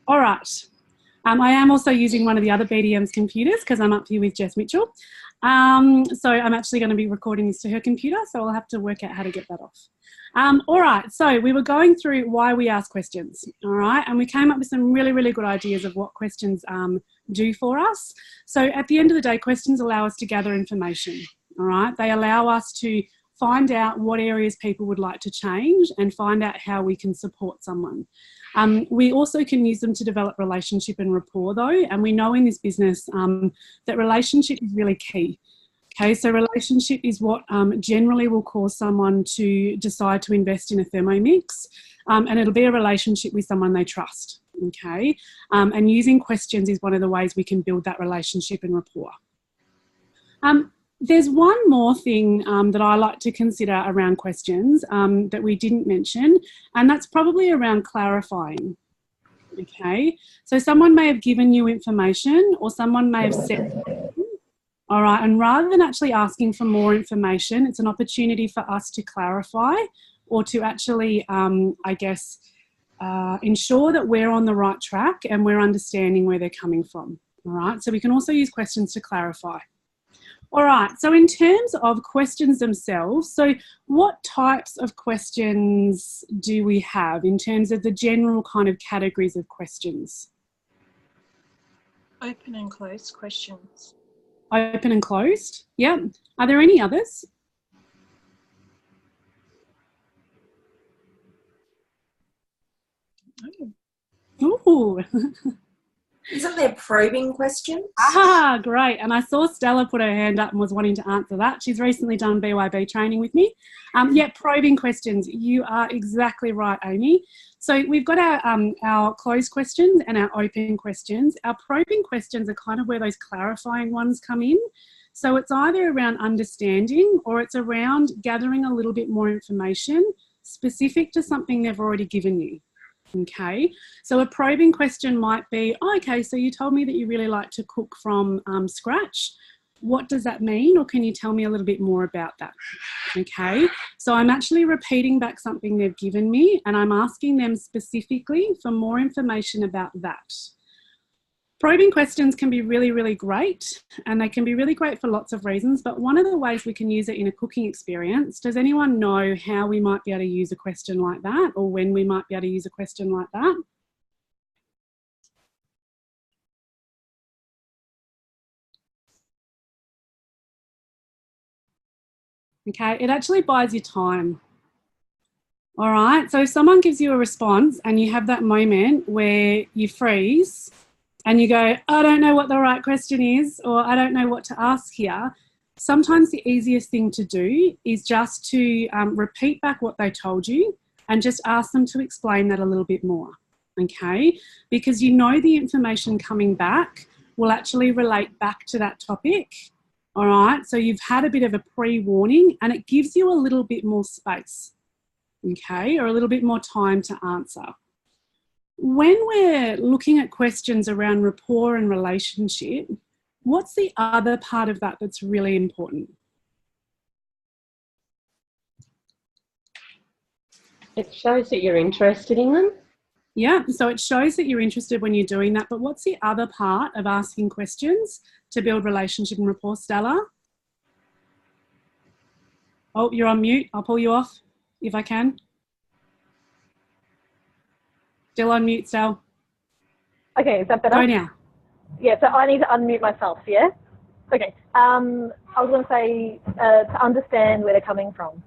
All right. I am also using one of the other BDM's computers because I'm up here with Jess Mitchell. So I'm actually going to be recording this to her computer, so I'll have to work out how to get that off. All right, so we were going through why we ask questions, all right, and we came up with some really, really good ideas of what questions do for us. So at the end of the day, questions allow us to gather information, all right. They allow us to find out what areas people would like to change and find out how we can support someone. We also can use them to develop relationship and rapport though, and we know in this business that relationship is really key. Okay, so relationship is what generally will cause someone to decide to invest in a Thermomix, and it'll be a relationship with someone they trust, okay? And using questions is one of the ways we can build that relationship and rapport. There's one more thing that I like to consider around questions that we didn't mention, and that's probably around clarifying. Okay, so someone may have given you information or someone may have said, all right, and rather than actually asking for more information, it's an opportunity for us to clarify or to actually, I guess, ensure that we're on the right track and we're understanding where they're coming from. All right, so we can also use questions to clarify. All right, so in terms of questions themselves, so what types of questions do we have in terms of the general kind of categories of questions? Open and closed questions. Open and closed, yeah. Are there any others? Ooh. Isn't there probing questions? Ah, great. And I saw Stella put her hand up and was wanting to answer that. She's recently done BYB training with me. Yeah, probing questions. You are exactly right, Amy. So we've got our closed questions and our open questions. Our probing questions are kind of where those clarifying ones come in. So it's either around understanding or it's around gathering a little bit more information specific to something they've already given you. Okay, so a probing question might be, oh, okay, so you told me that you really like to cook from scratch. What does that mean? Or can you tell me a little bit more about that? Okay, so I'm actually repeating back something they've given me and I'm asking them specifically for more information about that. Probing questions can be really, really great and they can be really great for lots of reasons, but one of the ways we can use it in a cooking experience, does anyone know how we might be able to use a question like that or when we might be able to use a question like that? Okay, it actually buys you time. All right, so if someone gives you a response and you have that moment where you freeze, and you go, I don't know what the right question is, or I don't know what to ask here, sometimes the easiest thing to do is just to repeat back what they told you and just ask them to explain that a little bit more, okay? Because you know the information coming back will actually relate back to that topic, all right? So you've had a bit of a pre-warning and it gives you a little bit more space, okay, or a little bit more time to answer. When we're looking at questions around rapport and relationship, what's the other part of that that's really important? It shows that you're interested in them. Yeah, so it shows that you're interested when you're doing that, but what's the other part of asking questions to build relationship and rapport, Stella? Oh, you're on mute. I'll pull you off if I can. Still on mute, Stella. Okay, is that better? Go now. Yeah, so I need to unmute myself, yeah? Okay. I was going to say to understand where they're coming from.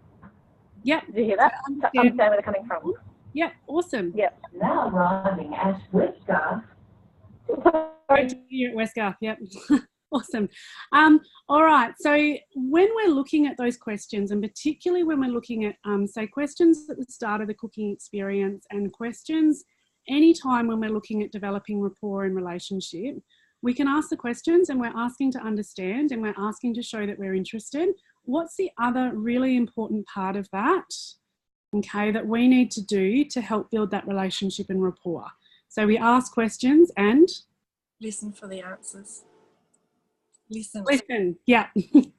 Yeah. Did you hear that? To understand where they're coming from. Yeah, awesome. Yeah. Now arriving at Westgarth. Great to hear at Westgarth, yep. Awesome. All right, so when we're looking at those questions, and particularly when we're looking at, say, questions at the start of the cooking experience and questions anytime when we're looking at developing rapport and relationship, we can ask the questions and we're asking to understand and we're asking to show that we're interested. What's the other really important part of that, okay, that we need to do to help build that relationship and rapport? So we ask questions and? Listen for the answers. Listen, yeah,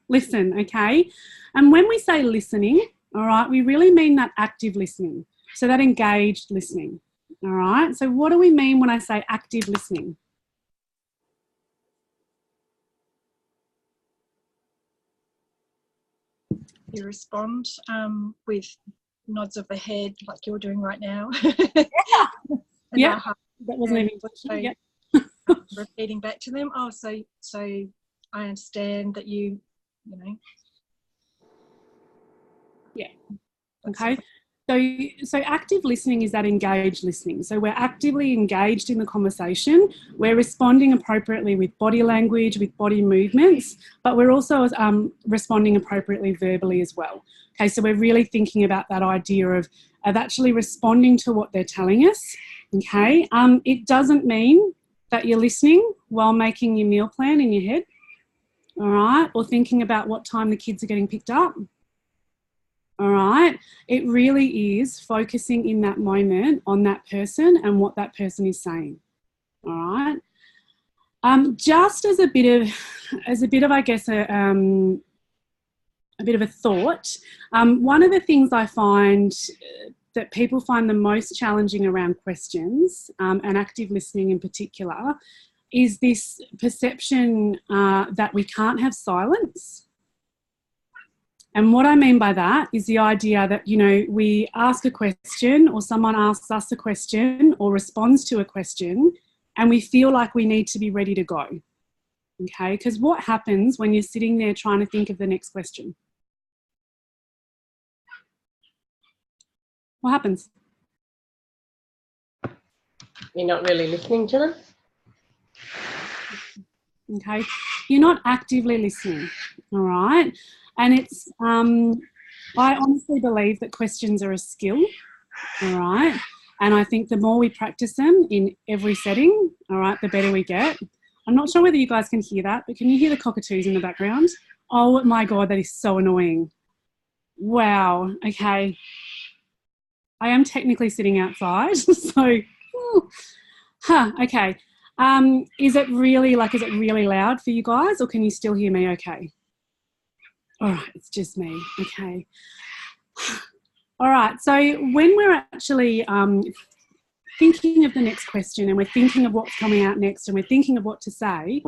listen, okay? And when we say listening, all right, we really mean that active listening, so that engaged listening, All right, so what do we mean when I say active listening? You respond with nods of the head like you're doing right now. Yeah, And that wasn't even so, yeah. repeating back to them, oh, so I understand that you know. Yeah. Okay. So active listening is that engaged listening. So we're actively engaged in the conversation. We're responding appropriately with body language, with body movements, but we're also responding appropriately verbally as well. Okay, so we're really thinking about that idea of actually responding to what they're telling us. Okay, it doesn't mean that you're listening while making your meal plan in your head, all right, or thinking about what time the kids are getting picked up. All right, it really is focusing in that moment on that person and what that person is saying. All right, just as a bit of, I guess, a bit of a thought. One of the things I find that people find the most challenging around questions and active listening in particular is this perception that we can't have silence. And what I mean by that is the idea that, you know, we ask a question or someone asks us a question or responds to a question and we feel like we need to be ready to go. Okay, because what happens when you're sitting there trying to think of the next question? What happens? You're not really listening to them. Okay, you're not actively listening, all right? And it's, I honestly believe that questions are a skill, all right? And I think the more we practice them in every setting, all right, the better we get. I'm not sure whether you guys can hear that, but can you hear the cockatoos in the background? Oh my God, that is so annoying. Wow, okay. I am technically sitting outside, so, okay. Is it really loud for you guys, or can you still hear me okay? All right, it's just me, okay. All right, so when we're actually thinking of the next question and we're thinking of what's coming out next and we're thinking of what to say,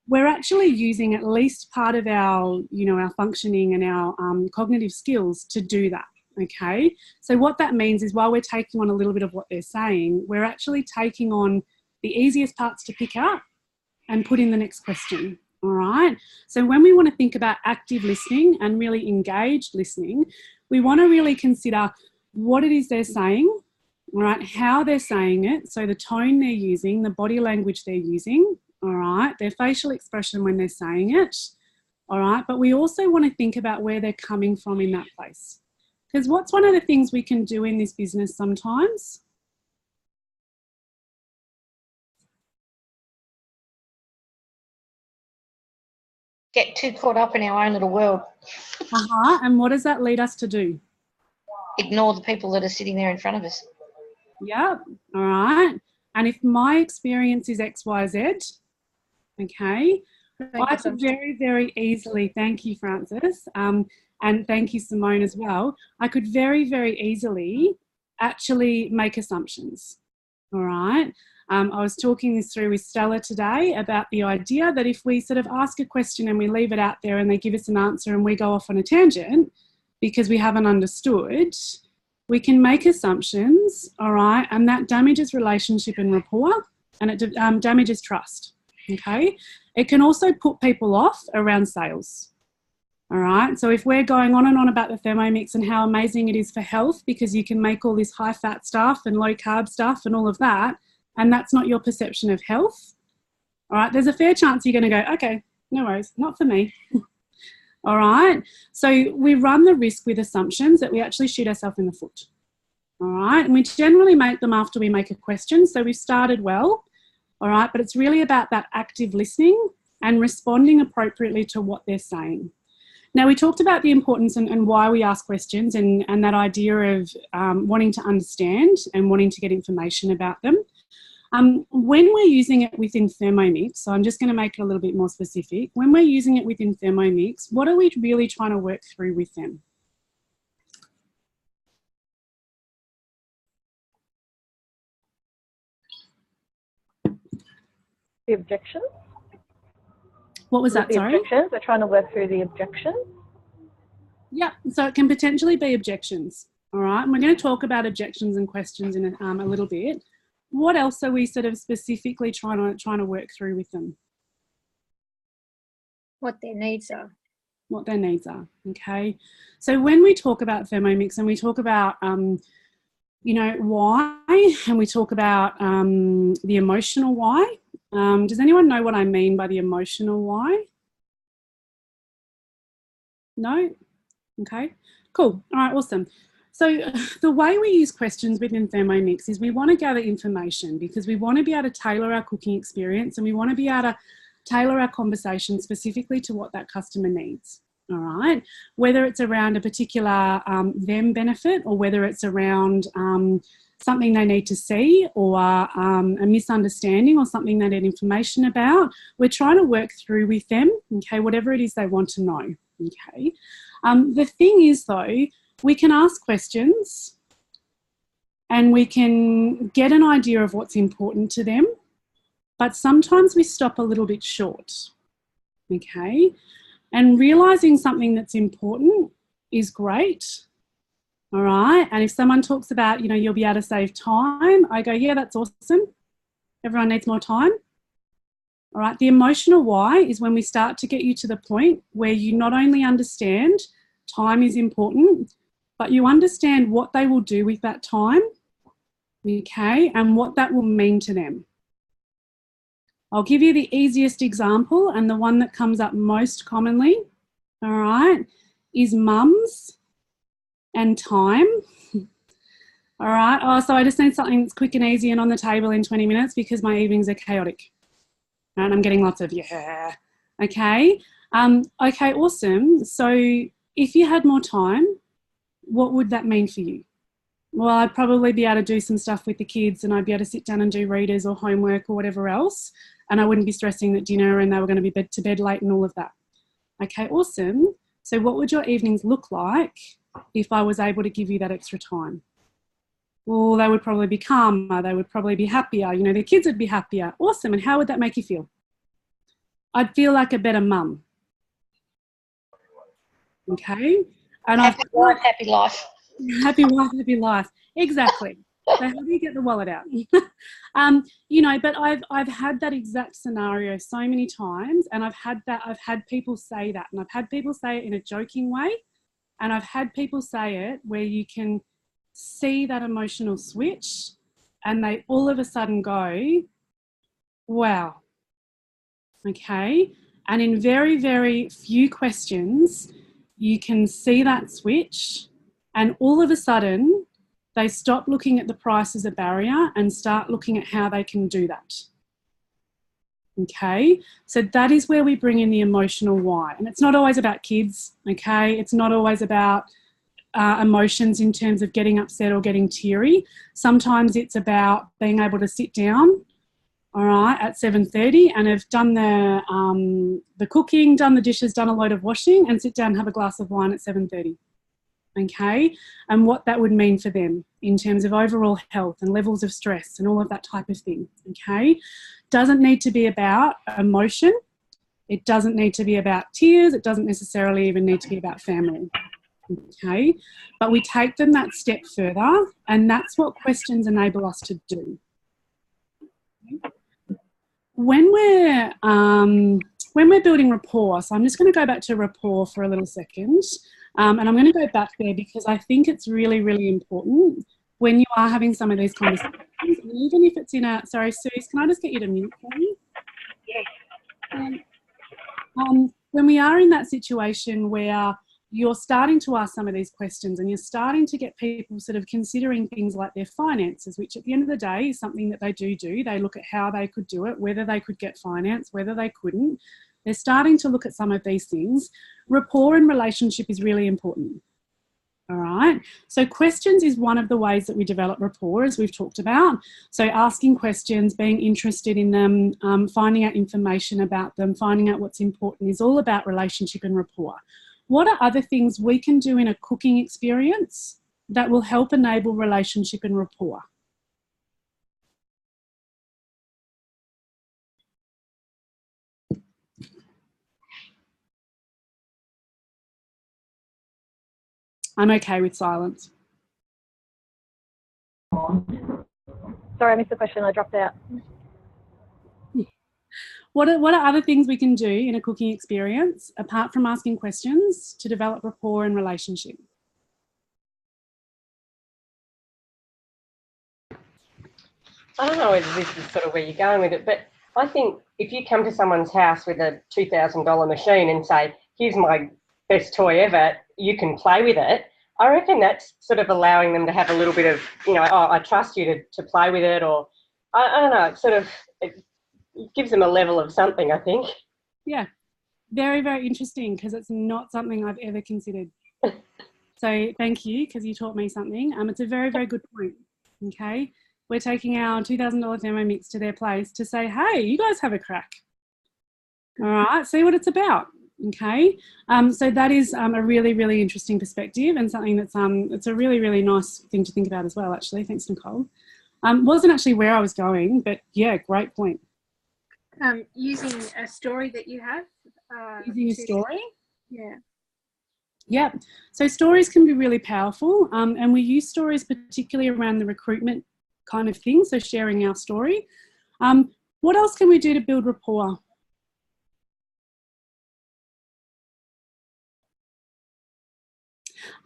we're actually using at least part of our, you know, our functioning and our cognitive skills to do that, okay? So what that means is while we're taking on a little bit of what they're saying, we're actually taking on the easiest parts to pick up and put in the next question, all right? So when we want to think about active listening and really engaged listening, we want to really consider what it is they're saying, all right, how they're saying it, so the tone they're using, the body language they're using, all right, their facial expression when they're saying it, all right, but we also want to think about where they're coming from in that place. Because what's one of the things we can do in this business sometimes? Get too caught up in our own little world. And what does that lead us to do? Ignore the people that are sitting there in front of us. Yeah, all right. And if my experience is X, Y, Z, okay, I could very, very easily, thank you, Francis, and thank you, Simone, as well. I could very, very easily actually make assumptions, all right? I was talking this through with Stella today about the idea that if we sort of ask a question and we leave it out there and they give us an answer and we go off on a tangent because we haven't understood, we can make assumptions, all right, and that damages relationship and rapport and it damages trust, okay? It can also put people off around sales, all right? So if we're going on and on about the Thermomix and how amazing it is for health because you can make all this high-fat stuff and low-carb stuff and all of that, and that's not your perception of health, all right, there's a fair chance you're going to go, okay, no worries, not for me. All right, so we run the risk with assumptions that we actually shoot ourselves in the foot. All right, and we generally make them after we make a question. So we've started well, all right, but it's really about that active listening and responding appropriately to what they're saying. Now, we talked about the importance and why we ask questions and that idea of wanting to understand and wanting to get information about them. When we're using it within Thermomix, so I'm just going to make it a little bit more specific. When we're using it within Thermomix, what are we really trying to work through with them? The objections? What was that, The sorry? objections? We're trying to work through the objections. Yeah, so it can potentially be objections, all right? And we're going to talk about objections and questions in a little bit. What else are we sort of specifically trying to work through with them? What their needs are. What their needs are, okay? So when we talk about Thermomix and we talk about, you know, why, and we talk about the emotional why, does anyone know what I mean by the emotional why? No? Okay, cool. All right, awesome. So the way we use questions within Thermomix is we want to gather information because we want to be able to tailor our cooking experience and we want to be able to tailor our conversation specifically to what that customer needs. All right, whether it's around a particular them benefit or whether it's around something they need to see or a misunderstanding or something they need information about, we're trying to work through with them, okay, whatever it is they want to know, okay. The thing is though, we can ask questions and we can get an idea of what's important to them, but sometimes we stop a little bit short, okay? And realising something that's important is great, all right? And if someone talks about, you know, you'll be able to save time, I go, yeah, that's awesome. Everyone needs more time. All right, the emotional why is when we start to get you to the point where you not only understand time is important, but you understand what they will do with that time, okay, and what that will mean to them. I'll give you the easiest example and the one that comes up most commonly, all right, is mums and time. All right, oh, so I just need something that's quick and easy and on the table in 20 minutes because my evenings are chaotic. And I'm getting lots of yeah, okay. Okay, awesome. So if you had more time, what would that mean for you? Well, I'd probably be able to do some stuff with the kids and I'd be able to sit down and do readers or homework or whatever else. And I wouldn't be stressing that dinner and they were going to be to bed late and all of that. Okay, awesome. So what would your evenings look like if I was able to give you that extra time? Well, they would probably be calmer. They would probably be happier. You know, their kids would be happier. Awesome. And how would that make you feel? I'd feel like a better mum. Okay. And Happy wife, happy life. Happy wife, happy life. Exactly. So how do you get the wallet out? You know, but I've had that exact scenario so many times, and I've had people say that, and I've had people say it in a joking way, and I've had people say it where you can see that emotional switch, and they all of a sudden go, "Wow." Okay, and in very, very few questions, you can see that switch, and all of a sudden, they stop looking at the price as a barrier and start looking at how they can do that. Okay, so that is where we bring in the emotional why. And it's not always about kids, okay? It's not always about emotions in terms of getting upset or getting teary. Sometimes it's about being able to sit down, all right, at 7:30 and have done the cooking, done the dishes, done a load of washing and sit down and have a glass of wine at 7:30. Okay, and what that would mean for them in terms of overall health and levels of stress and all of that type of thing, okay? Doesn't need to be about emotion. It doesn't need to be about tears. It doesn't necessarily even need to be about family, okay? But we take them that step further, and that's what questions enable us to do. When we're building rapport, so I'm just going to go back to rapport for a little second. And I'm going to go back there because I think it's really, really important when you are having some of these conversations, and even if it's in a, sorry, Suze, can I just get you to mute for me? Yes. When we are in that situation where you're starting to ask some of these questions and you're starting to get people sort of considering things like their finances, which at the end of the day is something that they do. They look at how they could do it, whether they could get finance, whether they couldn't. They're starting to look at some of these things. Rapport and relationship is really important. All right. So questions is one of the ways that we develop rapport, as we've talked about. So asking questions, being interested in them, finding out information about them, finding out what's important is all about relationship and rapport. What are other things we can do in a cooking experience that will help enable relationship and rapport? I'm okay with silence. Sorry, I missed the question. I dropped out. What are other things we can do in a cooking experience, apart from asking questions, to develop rapport and relationship? I don't know whether this is sort of where you're going with it, but I think if you come to someone's house with a $2,000 machine and say, here's my best toy ever, you can play with it, I reckon that's sort of allowing them to have a little bit of, you know, oh, I trust you to play with it, or I don't know, it gives them a level of something, I think. Yeah, very, very interesting, because it's not something I've ever considered. So thank you, because you taught me something. It's a very, very good point, okay? We're taking our $2,000 Thermomix to their place to say, hey, you guys have a crack. All right, see what it's about, okay? So that is a really, really interesting perspective, and something that's it's a really, really nice thing to think about as well, actually. Thanks, Nicole. Wasn't actually where I was going, but yeah, great point. Using a story that you have. Using a story? Yeah. Yeah, so stories can be really powerful, and we use stories particularly around the recruitment kind of thing, so sharing our story. What else can we do to build rapport?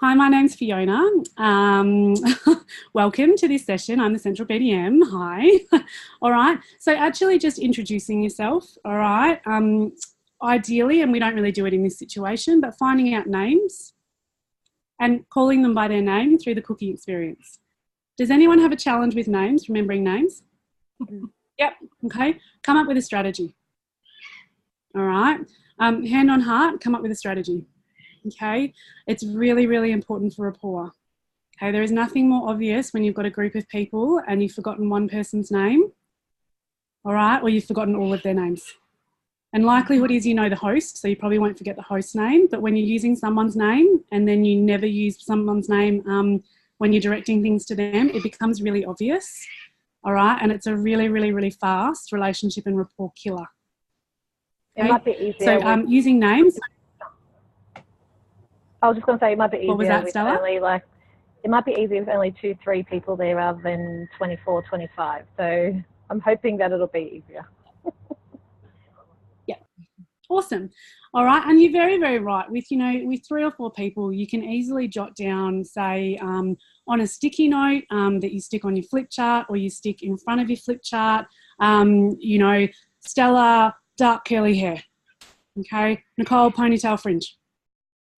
Hi, my name's Fiona. Welcome to this session. I'm the Central BDM. Hi. All right, so actually just introducing yourself, all right? Ideally, and we don't really do it in this situation, but finding out names and calling them by their name through the cooking experience. Does anyone have a challenge with names, remembering names? Yep, okay. Come up with a strategy. All right. Hand on heart, come up with a strategy. Okay. It's really, really important for rapport. Okay. There is nothing more obvious when you've got a group of people and you've forgotten one person's name. All right. Or you've forgotten all of their names. And likelihood is you know the host, so you probably won't forget the host's name. But when you're using someone's name and then you never use someone's name when you're directing things to them, it becomes really obvious, all right? And it's a really, really, really fast relationship and rapport killer. Okay? It might be easier. So using names. I was just going to say it might be easier. What was that, with Stella? only it might be easier with only 2-3 people there rather than 24, 25. So I'm hoping that it'll be easier. Awesome. All right. And you're very, very right. With 3 or 4 people, you can easily jot down, say, on a sticky note that you stick on your flip chart or you stick in front of your flip chart, Stella, dark curly hair. Okay. Nicole, ponytail fringe.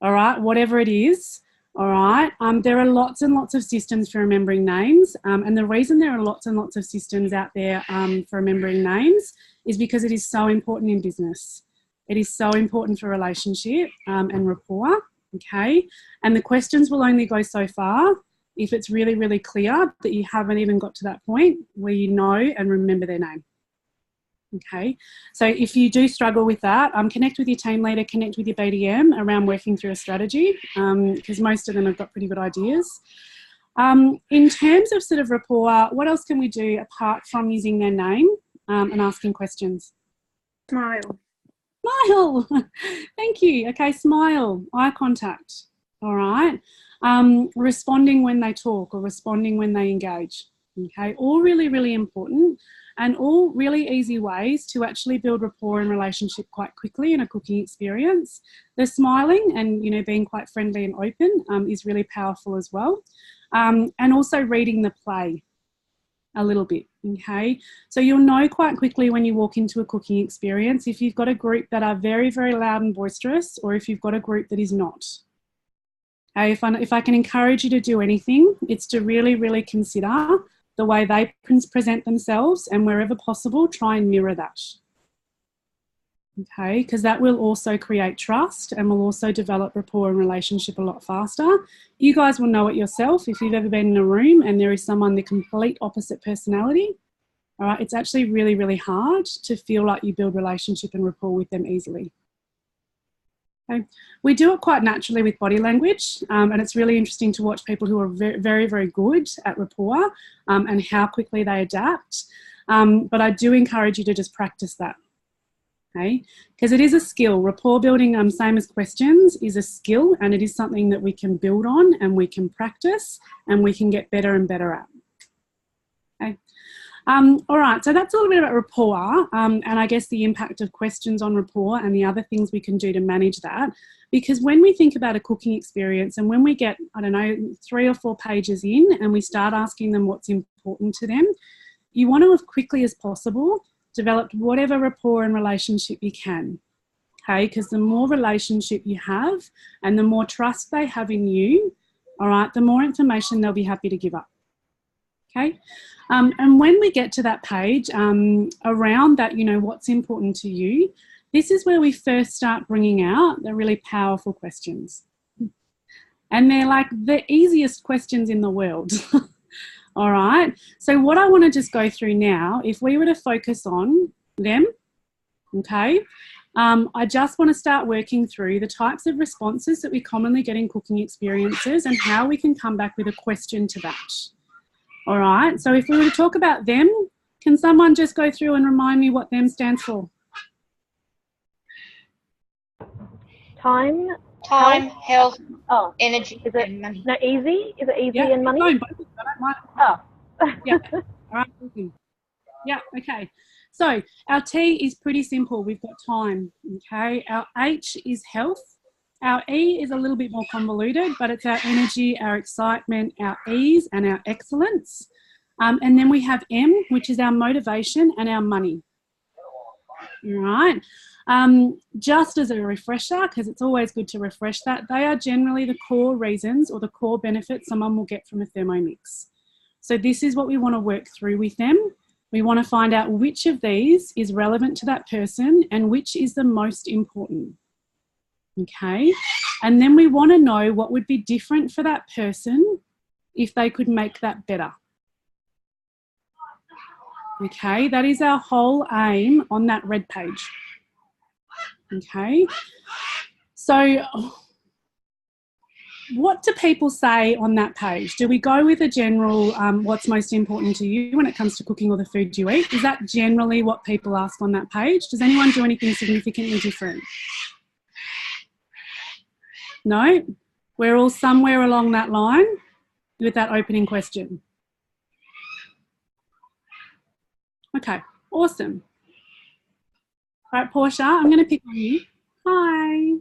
All right. Whatever it is. All right. There are lots and lots of systems for remembering names. And the reason there are lots and lots of systems out there for remembering names is because it is so important in business. It is so important for relationship and rapport, okay? And the questions will only go so far if it's really, really clear that you haven't even got to that point where you know and remember their name, okay? So if you do struggle with that, connect with your team leader, connect with your BDM around working through a strategy, because most of them have got pretty good ideas. In terms of sort of rapport, what else can we do apart from using their name and asking questions? Smile. Smile. Thank you. Okay, smile, eye contact. All right. Responding when they talk or responding when they engage. Okay, all really, really important and all really easy ways to actually build rapport and relationship quite quickly in a cooking experience. The smiling and, being quite friendly and open is really powerful as well. And also reading the play a little bit, okay? So you'll know quite quickly when you walk into a cooking experience if you've got a group that are very, very loud and boisterous or if you've got a group that is not. Okay, if I can encourage you to do anything, it's to really, really consider the way they present themselves and wherever possible, try and mirror that. Okay, because that will also create trust and will also develop rapport and relationship a lot faster. You guys will know it yourself if you've ever been in a room and there is someone the complete opposite personality. All right, it's actually really, really hard to feel like you build relationship and rapport with them easily. Okay. We do it quite naturally with body language, and it's really interesting to watch people who are very, very, very good at rapport and how quickly they adapt. But I do encourage you to just practice that. Okay, because it is a skill. Rapport building, same as questions, is a skill, and it is something that we can build on and we can practice and we can get better and better at. Okay. All right, so that's a little bit about rapport, and I guess the impact of questions on rapport and the other things we can do to manage that. Because when we think about a cooking experience and when we get, I don't know, 3 or 4 pages in and we start asking them what's important to them, you want to, as quickly as possible, develop whatever rapport and relationship you can. Okay, because the more relationship you have and the more trust they have in you, all right, the more information they'll be happy to give up. Okay, and when we get to that page, around that, you know, what's important to you, this is where we first start bringing out the really powerful questions. And they're like the easiest questions in the world. All right, so what I want to just go through now, if we were to focus on them, okay, I just want to start working through the types of responses that we commonly get in cooking experiences and how we can come back with a question to that. All right, so if we were to talk about them, can someone just go through and remind me what them stands for? Time. Health, Oh, energy, is it and money. no easy? Is it easy Yeah, and money? no, both of them, I don't mind. Oh. Yeah. All right. Yeah. Okay. So our T is pretty simple. We've got time. Okay. Our H is health. Our E is a little bit more convoluted, but it's our energy, our excitement, our ease, and our excellence. And then we have M, which is our motivation and our money. All right. Just as a refresher, because it's always good to refresh that, they are generally the core reasons or the core benefits someone will get from a Thermomix. So this is what we want to work through with them. We want to find out which of these is relevant to that person and which is the most important. Okay. And then we want to know what would be different for that person if they could make that better. Okay, that is our whole aim on that red page. Okay, so what do people say on that page? Do we go with a general what's most important to you when it comes to cooking or the food you eat? Is that generally what people ask on that page? Does anyone do anything significantly different? No? We're all somewhere along that line with that opening question. Okay, awesome. All right, Portia, I'm going to pick on you. Hi.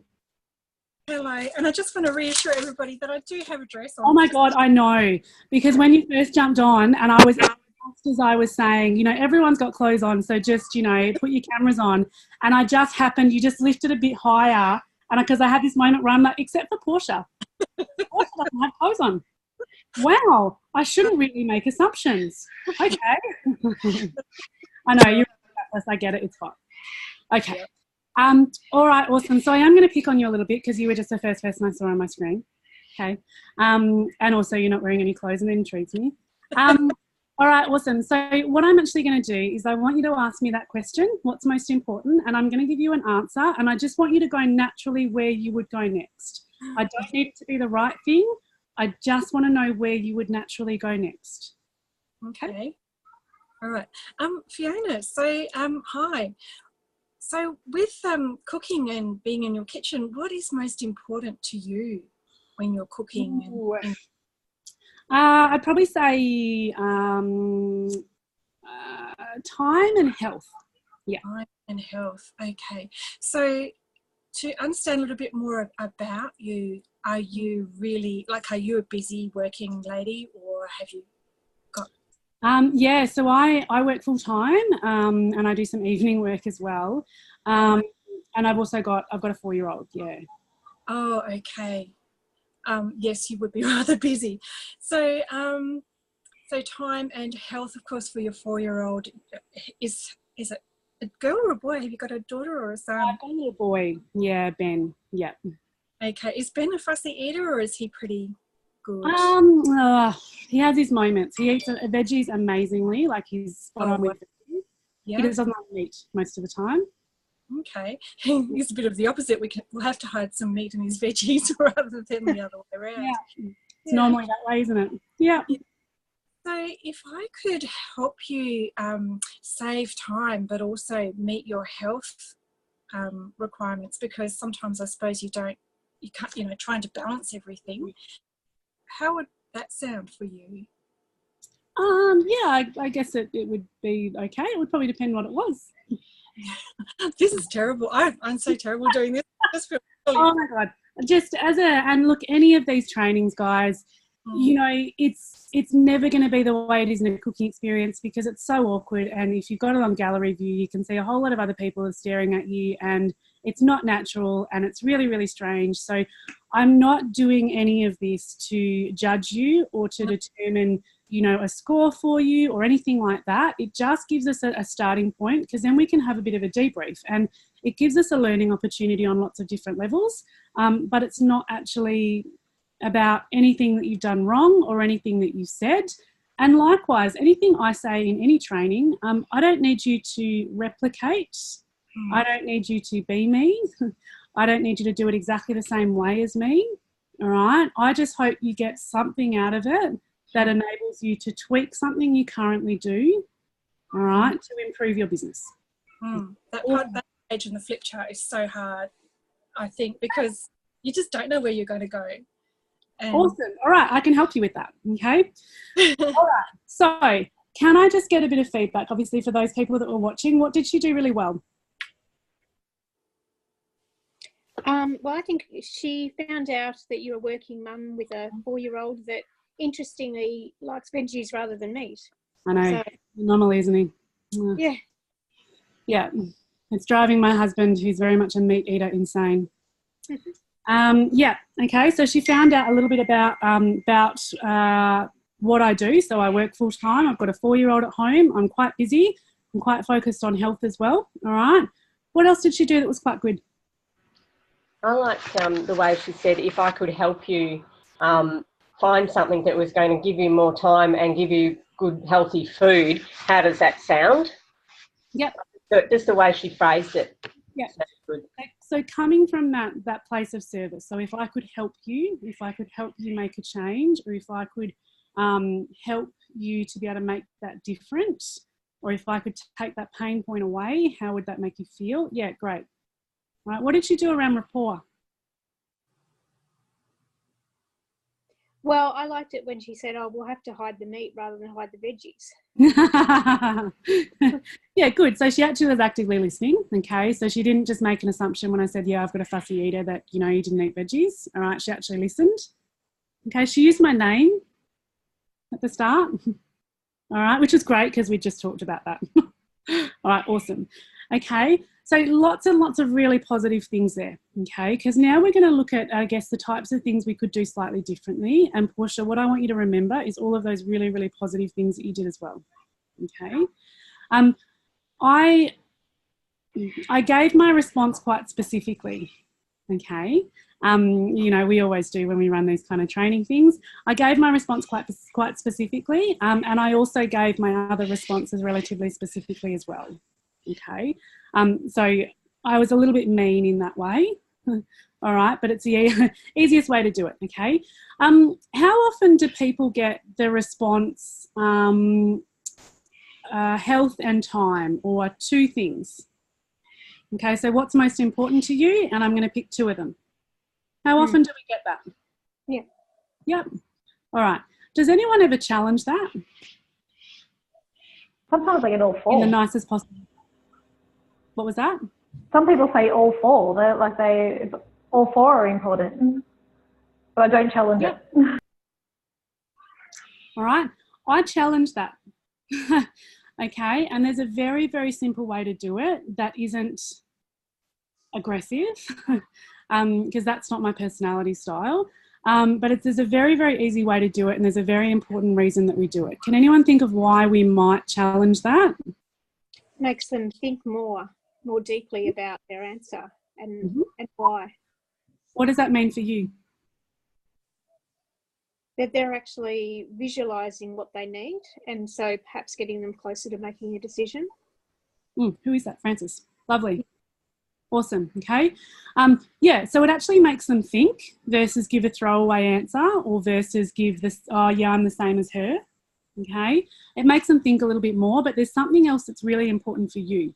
Hello, and I just want to reassure everybody that I do have a dress on. Oh my God, I know. Because when you first jumped on and I was, just as I was saying, you know, everyone's got clothes on, so just, you know, put your cameras on. And I just happened, you just lifted a bit higher. And because I had this moment where I'm like, except for Portia. Portia doesn't have clothes on. Wow, I shouldn't really make assumptions. Okay. I know, you're I get it, it's fine. Okay. All right, awesome. So I am going to pick on you a little bit because you were just the first person I saw on my screen. Okay. And also you're not wearing any clothes and it intrigues me. All right, awesome. So what I'm actually going to do is I want you to ask me that question, what's most important, and I'm going to give you an answer, and I just want you to go naturally where you would go next. I don't need it to be the right thing. I just want to know where you would naturally go next. Okay. All right. Fiona, so hi. So with cooking and being in your kitchen, what is most important to you when you're cooking? I'd probably say time and health. Yeah. Time and health. Okay. So to understand a little bit more about you, are you really, like, are you a busy working lady, or have you got... Yeah, so I work full time and I do some evening work as well. And I've also got a 4-year-old, yeah. Oh, okay. Yes, you would be rather busy. So, so time and health, of course, for your 4-year-old. Is it a girl or a boy? Have you got a daughter or a son? I've got a little boy, yeah, Ben, yeah. Okay, is Ben a fussy eater or is he pretty good? He has his moments. He eats veggies amazingly, like he's spot on with veggies. Yeah. He doesn't like meat most of the time. Okay, he's a bit of the opposite. We'll have to hide some meat in his veggies rather than the other way around. Yeah, it's normally that way, isn't it? Yeah. So if I could help you save time but also meet your health requirements, because sometimes I suppose you can't, trying to balance everything. How would that sound for you? Yeah, I guess it would be okay. It would probably depend what it was. This is terrible. I'm so terrible doing this. I just feel really Oh my God. Just and look, any of these trainings, guys, you know, it's never going to be the way it is in a cooking experience, because it's so awkward. And if you've got it on gallery view, you can see a whole lot of other people are staring at you, and it's not natural, and it's really, really strange. So I'm not doing any of this to judge you or to determine, you know, a score for you or anything like that. It just gives us a starting point, because then we can have a bit of a debrief, and it gives us a learning opportunity on lots of different levels. But it's not actually about anything that you've done wrong or anything that you said. And likewise, anything I say in any training, I don't need you to replicate. I don't need you to be me. I don't need you to do it exactly the same way as me. All right. I just hope you get something out of it that enables you to tweak something you currently do, all right, to improve your business. That page in the flip chart is so hard, I think, because you just don't know where you're going to go. And awesome. All right, I can help you with that, okay? All right, so can I just get a bit of feedback, obviously, for those people that were watching? What did she do really well? Well, I think she found out that you're a working mum with a 4-year-old that interestingly likes veggies rather than meat. I know, So, anomaly, isn't he? yeah. Yeah, it's driving my husband, who's very much a meat eater, insane. Yeah, okay, so she found out a little bit about what I do. So I work full time. I've got a 4-year-old at home. I'm quite busy. I'm quite focused on health as well, all right? What else did she do that was quite good? I liked the way she said, if I could help you find something that was going to give you more time and give you good, healthy food, how does that sound? Yep. Just the way she phrased it. Yep. That's good. So coming from that place of service, so if I could help you, if I could help you make a change, or if I could help you to be able to make that different, or if I could take that pain point away, how would that make you feel? Yeah, great. Right. What did she do around rapport? Well, I liked it when she said, oh, we'll have to hide the meat rather than hide the veggies. Yeah, good. So she actually was actively listening, okay? So she didn't just make an assumption when I said, yeah, I've got a fussy eater that, you know, you didn't eat veggies. All right, she actually listened. Okay, she used my name at the start. All right, which was great because we just talked about that. All right, awesome. Okay, so lots and lots of really positive things there, okay? Because now we're going to look at, I guess, the types of things we could do slightly differently. And Portia, what I want you to remember is all of those really, really positive things that you did as well, okay? I gave my response quite specifically, okay? You know, we always do when we run these kind of training things. I gave my response quite specifically, and I also gave my other responses relatively specifically as well, okay? So I was a little bit mean in that way, all right, but it's the easiest way to do it, okay? How often do people get the response health and time, or two things? Okay, so what's most important to you? And I'm going to pick two of them. How often do we get that? Yeah. Yep. All right. Does anyone ever challenge that? Sometimes I get all four. In the nicest possible. What was that? Some people say all four. They're like all four are important, but I don't challenge it. All right. I challenge that. Okay. And there's a very, very simple way to do it that isn't aggressive, because that's not my personality style. But there's a very, very easy way to do it, and there's a very important reason that we do it. Can anyone think of why we might challenge that? Makes them think more deeply about their answer and why. What does that mean for you? That they're actually visualising what they need, and so perhaps getting them closer to making a decision. Who is that? Francis. Lovely. Awesome. Okay. Yeah, so it actually makes them think versus give a throwaway answer, or versus give this, oh yeah, I'm the same as her. Okay. It makes them think a little bit more, but there's something else that's really important for you.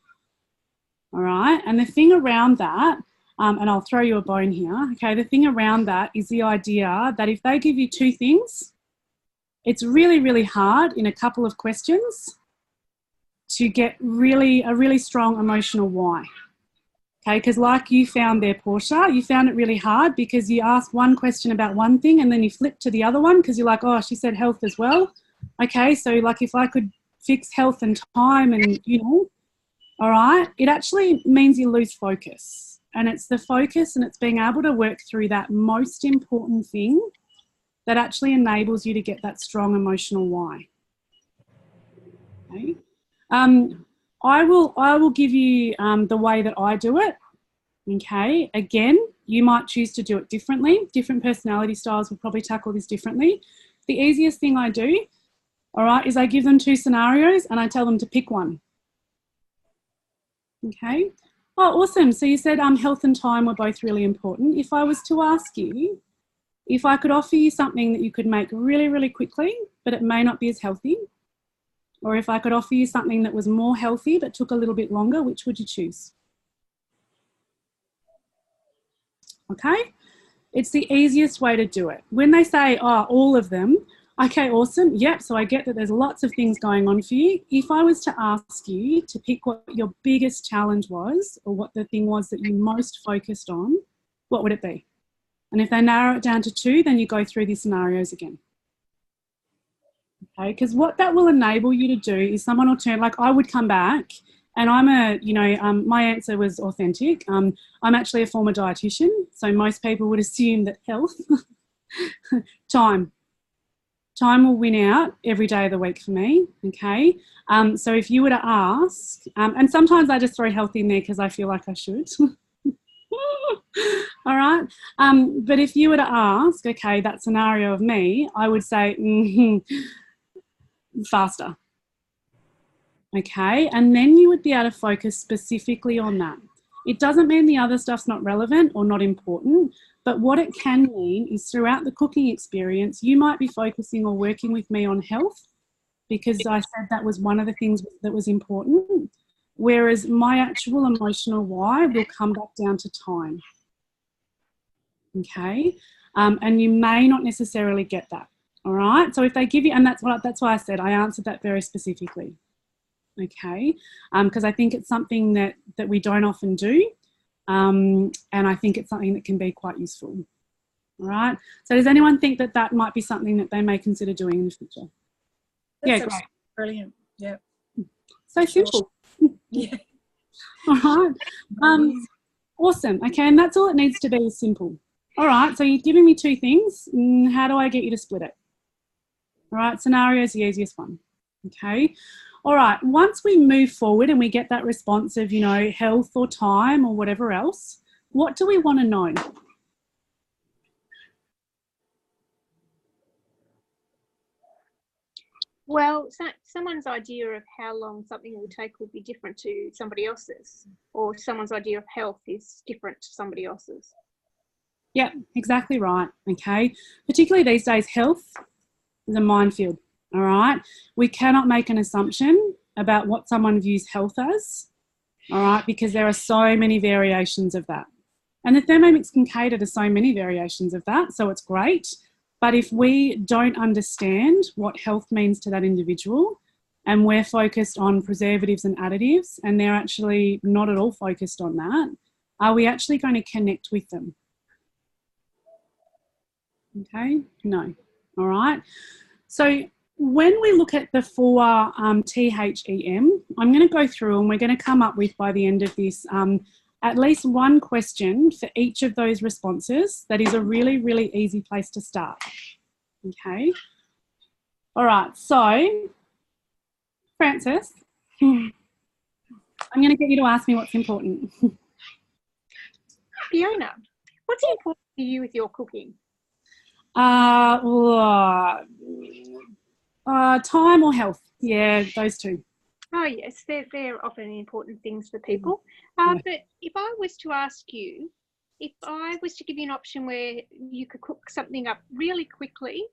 All right. And the thing around that, and I'll throw you a bone here. Okay. The thing around that is the idea that if they give you two things, it's really, really hard in a couple of questions to get a really strong emotional why. Okay, because like you found there, Portia, you found it really hard because you asked one question about one thing and then you flipped to the other one because you're like, oh, she said health as well. Okay, so like if I could fix health and time and, all right, it actually means you lose focus. And it's the focus and it's being able to work through that most important thing that actually enables you to get that strong emotional why. Okay. I will give you the way that I do it. Okay. Again, you might choose to do it differently. Different personality styles will probably tackle this differently. The easiest thing I do, all right, is I give them two scenarios and I tell them to pick one. Okay. Oh, awesome. So you said health and time were both really important. If I was to ask you, if I could offer you something that you could make really, really quickly, but it may not be as healthy, or if I could offer you something that was more healthy but took a little bit longer, which would you choose? Okay, it's the easiest way to do it. When they say, oh, all of them, okay, awesome. Yep, so I get that there's lots of things going on for you. If I was to ask you to pick what your biggest challenge was or what the thing was that you most focused on, what would it be? And if they narrow it down to two, then you go through these scenarios again. Okay, because what that will enable you to do is someone will turn, like I would come back and I'm my answer was authentic. I'm actually a former dietitian, so most people would assume that health, time will win out every day of the week for me, okay? So if you were to ask, and sometimes I just throw health in there because I feel like I should. All right. But if you were to ask, okay, that scenario of me, I would say faster. Okay. And then you would be able to focus specifically on that. It doesn't mean the other stuff's not relevant or not important, but what it can mean is throughout the cooking experience, you might be focusing or working with me on health because I said that was one of the things that was important. Whereas my actual emotional why will come back down to time. Okay. And you may not necessarily get that. All right. So if they give you, and that's why I said I answered that very specifically. Okay. Because I think it's something that we don't often do. And I think it's something that can be quite useful. All right. So does anyone think that that might be something that they may consider doing in the future? That's great. Brilliant. Yeah. So simple. Yeah. All right. Awesome. Okay, and that's all it needs to be is simple. All right, so you're giving me two things. How do I get you to split it? All right, scenario is the easiest one. Okay. All right, once we move forward and we get that response of, health or time or whatever else, what do we want to know? Well, someone's idea of how long something will take will be different to somebody else's, or someone's idea of health is different to somebody else's. Yeah, exactly right. Okay. Particularly these days, health is a minefield. All right. We cannot make an assumption about what someone views health as. All right. Because there are so many variations of that. And the Thermomix can cater to so many variations of that. So it's great. But if we don't understand what health means to that individual and we're focused on preservatives and additives and they're actually not at all focused on that, are we actually going to connect with them? Okay, no. All right. So when we look at the four THEM, I'm going to go through and we're going to come up with by the end of this at least one question for each of those responses. That is a really, really easy place to start. Okay. All right. So, Frances, I'm going to get you to ask me what's important. Fiona, what's important to you with your cooking? Time or health. Yeah, those two. Oh, yes, they're often important things for people. But if I was to ask you, if I was to give you an option where you could cook something up really quickly,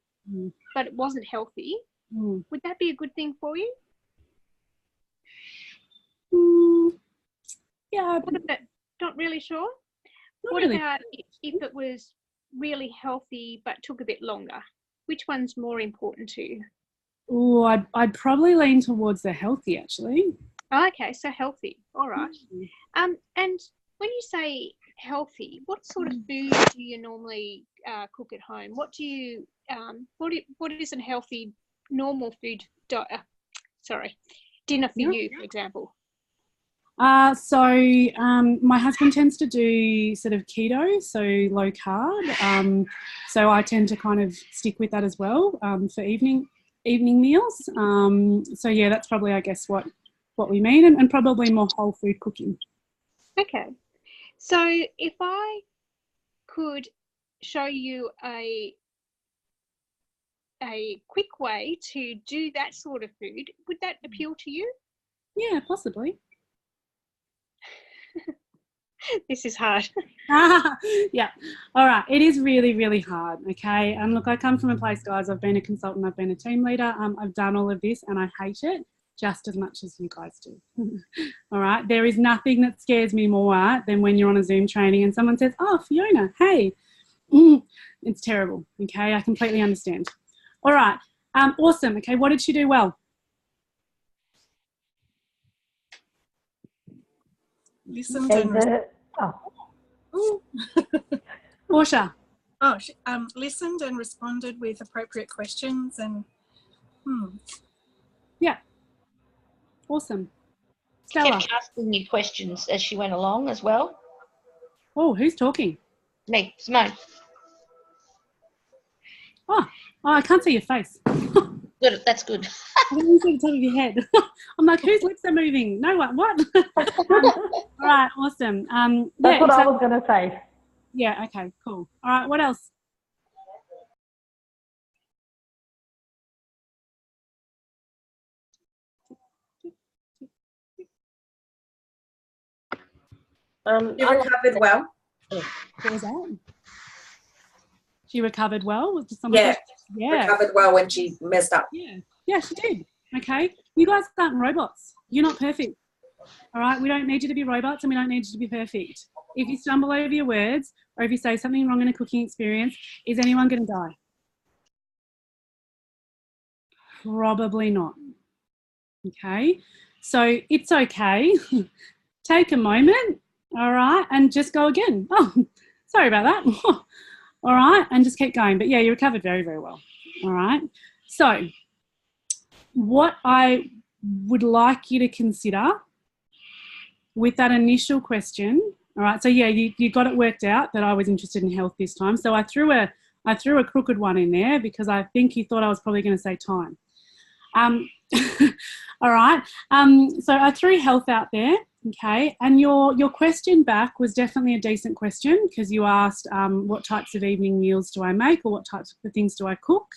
but it wasn't healthy, would that be a good thing for you? Yeah, What about, not really sure? not What really. about if it was really healthy but took a bit longer? Which one's more important to you? Oh, I'd probably lean towards the healthy, actually. Oh, okay, so healthy. All right. Mm. And when you say healthy, what sort of food do you normally cook at home? What do you what is a healthy normal food dinner for Yeah. you, for example? My husband tends to do sort of keto, so low carb. So I tend to kind of stick with that as well for evening meals. So yeah, that's probably, I guess, what we mean, and probably more whole food cooking. Okay. So if I could show you a quick way to do that sort of food, would that appeal to you? Yeah, possibly. This is hard. Yeah. All right. It is really, really hard. Okay. And look, I come from a place, guys. I've been a consultant. I've been a team leader. I've done all of this, and I hate it just as much as you guys do. All right. There is nothing that scares me more than when you're on a Zoom training and someone says, "Oh, Fiona, hey." It's terrible. Okay. I completely understand. All right. Awesome. Okay. What did she do well? Listened Okay, and Ooh. Portia. She listened and responded with appropriate questions and. Yeah. Awesome. Stella. Kept asking you questions as she went along as well. Oh, who's talking? Me, Simone. Oh, I can't see your face. Good, that's good. I don't even see the top of your head. I'm like, whose lips are moving? No one. What? All right, awesome. That's what I was going to say. Yeah, okay, cool. All right, what else? She recovered well. What was that? She recovered well? Yeah. Yeah. Recovered well when she messed up. Yeah, she did. Okay. You guys aren't robots. You're not perfect. All right. We don't need you to be robots, and we don't need you to be perfect. If you stumble over your words, or if you say something wrong in a cooking experience, is anyone going to die? Probably not. Okay. So it's okay. Take a moment. All right. And just go again. Oh, sorry about that. All right. And just keep going. But yeah, you recovered very, very well. All right. So what I would like you to consider with that initial question, all right, so yeah, you got it worked out that I was interested in health this time. So I threw a crooked one in there because I think you thought I was probably going to say time. All right, so I threw health out there, okay, and your question back was definitely a decent question because you asked what types of evening meals do I make or what types of things do I cook.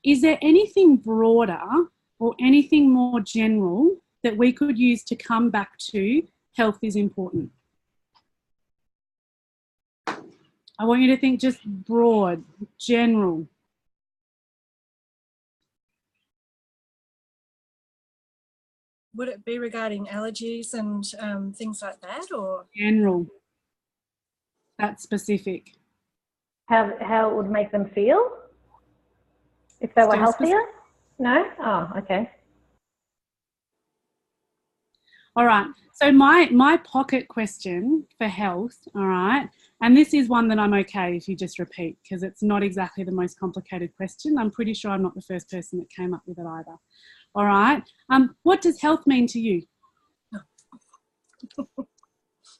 Is there anything broader or anything more general that we could use to come back to health is important? I want you to think just broad, general. Would it be regarding allergies and things like that, or? General. That's specific. How it would make them feel if they were Still healthier? specific. No? Oh, okay. All right. So my pocket question for health, all right, and this is one that I'm okay if you just repeat because it's not exactly the most complicated question. I'm pretty sure I'm not the first person that came up with it either. All right. What does health mean to you?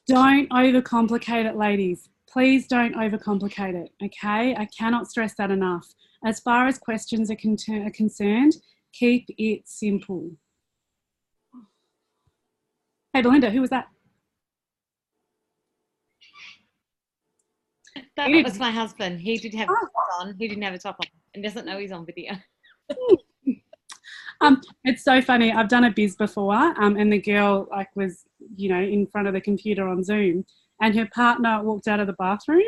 Don't overcomplicate it, ladies. Please don't overcomplicate it, okay? I cannot stress that enough. As far as questions are concerned, keep it simple. Hey, Belinda, who was that? That was my husband. He did have a top on. He didn't have a top on and doesn't know he's on video. It's so funny. I've done a biz before, and the girl was, in front of the computer on Zoom, and her partner walked out of the bathroom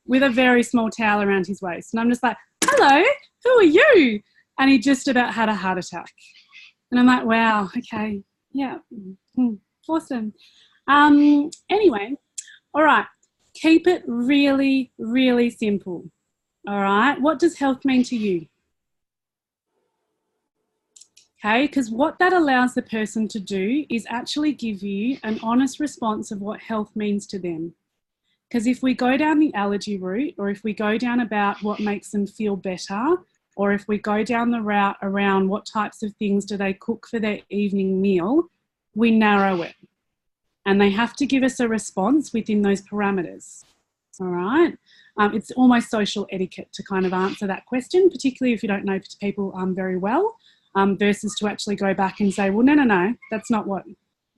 with a very small towel around his waist, and I'm just like, "Hello, who are you?" And he just about had a heart attack, and I'm like, "Wow, okay, yeah, Awesome. Anyway, all right. Keep it really, really simple. All right. What does health mean to you? Okay, because what that allows the person to do is actually give you an honest response of what health means to them. Because if we go down the allergy route, or if we go down about what makes them feel better, or if we go down the route around what types of things do they cook for their evening meal, we narrow it. And they have to give us a response within those parameters. All right. It's almost social etiquette to kind of answer that question, particularly if you don't know people very well. Versus to actually go back and say, well, no, that's not what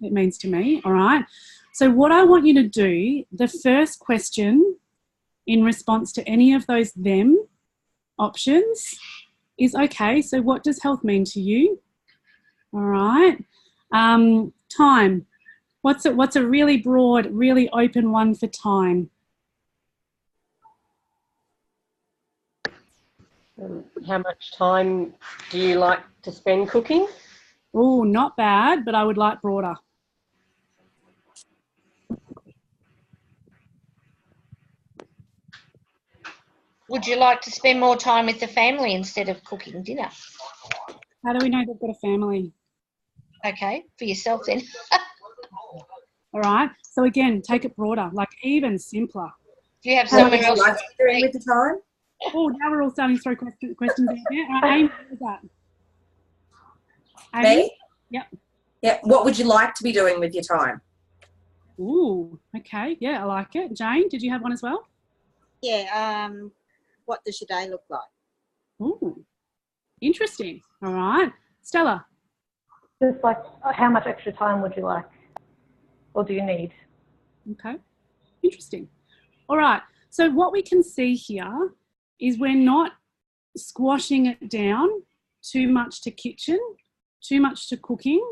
it means to me, all right? So what I want you to do, the first question in response to any of those them options is, okay, so what does health mean to you? All right. Time. What's a really broad, really open one for time? How much time do you like to spend cooking? Oh, not bad, but I would like broader. Would you like to spend more time with the family instead of cooking dinner? How do we know they've got a family? Okay, for yourself then. All right. So again, take it broader, like even simpler. Do you have What somewhere would you else? like to be doing with the time? Oh, now we're all starting to throw questions out there. All right, Amy, what was that? Me? Yep. Yeah. What would you like to be doing with your time? Ooh, okay. Yeah, I like it. Jane, did you have one as well? Yeah, what does your day look like? Ooh, interesting. All right. Stella? Just like, how much extra time would you like, or do you need? Okay, interesting. All right. So what we can see here is we're not squashing it down too much to kitchen, too much to cooking,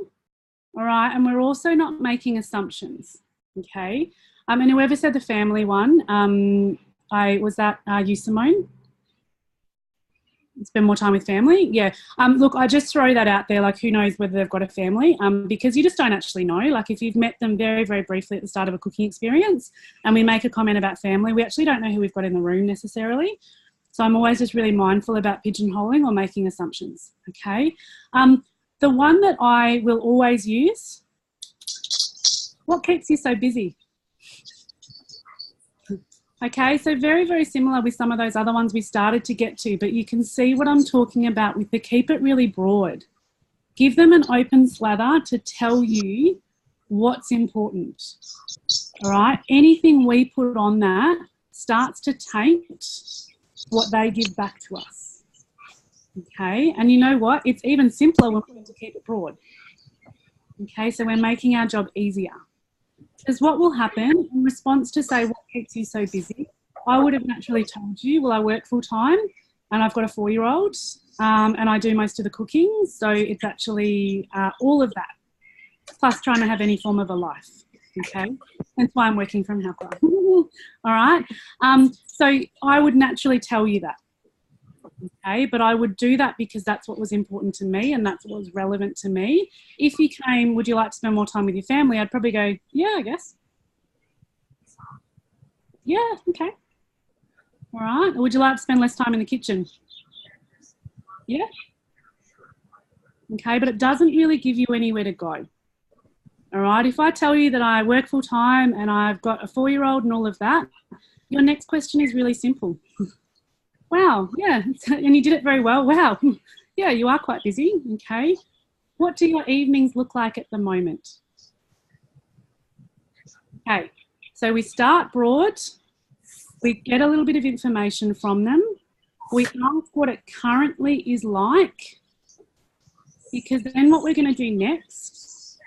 all right? And we're also not making assumptions, okay? And whoever said the family one, was that you, Simone? Spend more time with family? Yeah. Look, I just throw that out there, like who knows whether they've got a family, because you just don't actually know. Like if you've met them very, very briefly at the start of a cooking experience and we make a comment about family, we actually don't know who we've got in the room necessarily. So I'm always just really mindful about pigeonholing or making assumptions, okay? The one that I will always use, what keeps you so busy? Okay, so very, very similar with some of those other ones we started to get to, but you can see what I'm talking about with the keep it really broad. Give them an open slather to tell you what's important, all right? Anything we put on that starts to taint what they give back to us, okay? And you know what? It's even simpler when we're to keep it broad, okay? So we're making our job easier. Because what will happen in response to say what keeps you so busy, I would have naturally told you, well, I work full time and I've got a 4-year-old and I do most of the cooking. So it's actually all of that, plus trying to have any form of a life, okay? That's why I'm working from Hapra. All right? So I would naturally tell you that, okay? But I would do that because that's what was important to me and that's what was relevant to me. If you came, would you like to spend more time with your family? I'd probably go, yeah, I guess. Yeah, okay. All right. Or would you like to spend less time in the kitchen? Yeah. Okay, but it doesn't really give you anywhere to go. All right. If I tell you that I work full time and I've got a 4-year-old and all of that, your next question is really simple. Wow, yeah, and you did it very well. Wow, yeah, you are quite busy, okay. What do your evenings look like at the moment? Okay, so we start broad, we get a little bit of information from them, we ask what it currently is like, because then what we're going to do next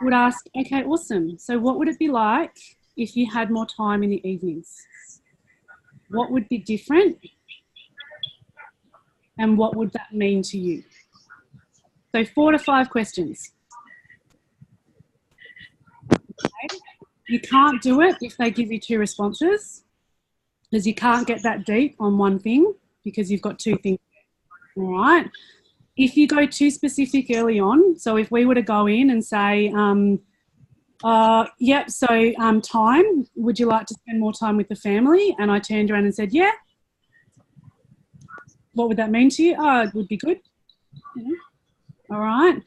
would ask, okay, awesome, so what would it be like if you had more time in the evenings? What would be different? And what would that mean to you? So 4 to 5 questions. Okay. You can't do it if they give you 2 responses, because you can't get that deep on one thing because you've got 2 things. All right. If you go too specific early on, so if we were to go in and say, Yep. So time. Would you like to spend more time with the family? And I turned around and said, yeah. What would that mean to you? Oh, it would be good. Yeah. All right.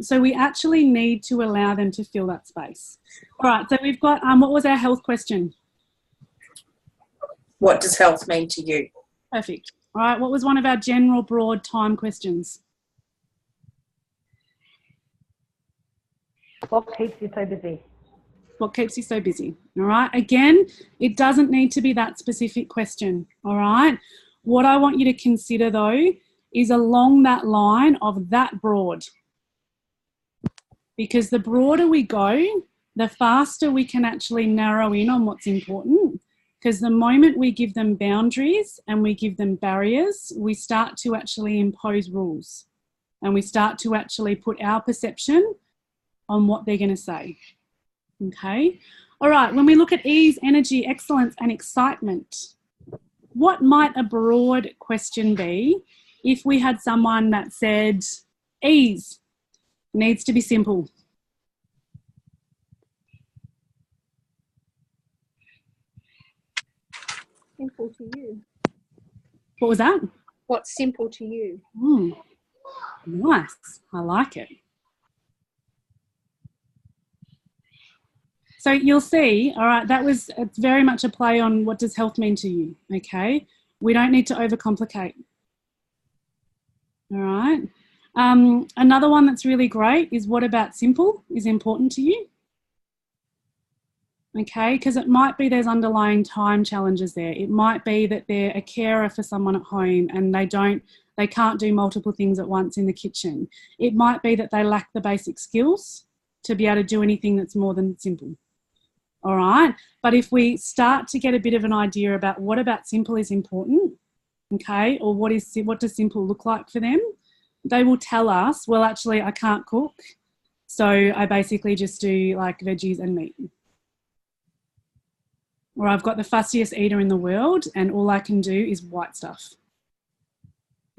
So we actually need to allow them to fill that space. All right. So we've got, what was our health question? What does health mean to you? Perfect. All right. What was one of our general broad time questions? What keeps you so busy? What keeps you so busy? All right. Again, it doesn't need to be that specific question. All right. What I want you to consider though is along that line of that broad. Because the broader we go, the faster we can actually narrow in on what's important. Because the moment we give them boundaries and we give them barriers, we start to actually impose rules and we start to actually put our perception on what they're going to say. Okay. All right. When we look at ease, energy, excellence, and excitement, what might a broad question be if we had someone that said ease needs to be simple? Simple to you. What was that? What's simple to you? Nice. I like it. So you'll see, all right, it's very much a play on what does health mean to you, okay? We don't need to overcomplicate. All right. Another one that's really great is what about simple is important to you? Okay, because it might be there's underlying time challenges there. It might be that they're a carer for someone at home and they can't do multiple things at once in the kitchen. It might be that they lack the basic skills to be able to do anything that's more than simple. All right, but if we start to get a bit of an idea about what about simple is important, okay, or what does simple look like for them, they will tell us, well, actually, I can't cook, so I basically just do like veggies and meat. Or I've got the fussiest eater in the world and all I can do is white stuff.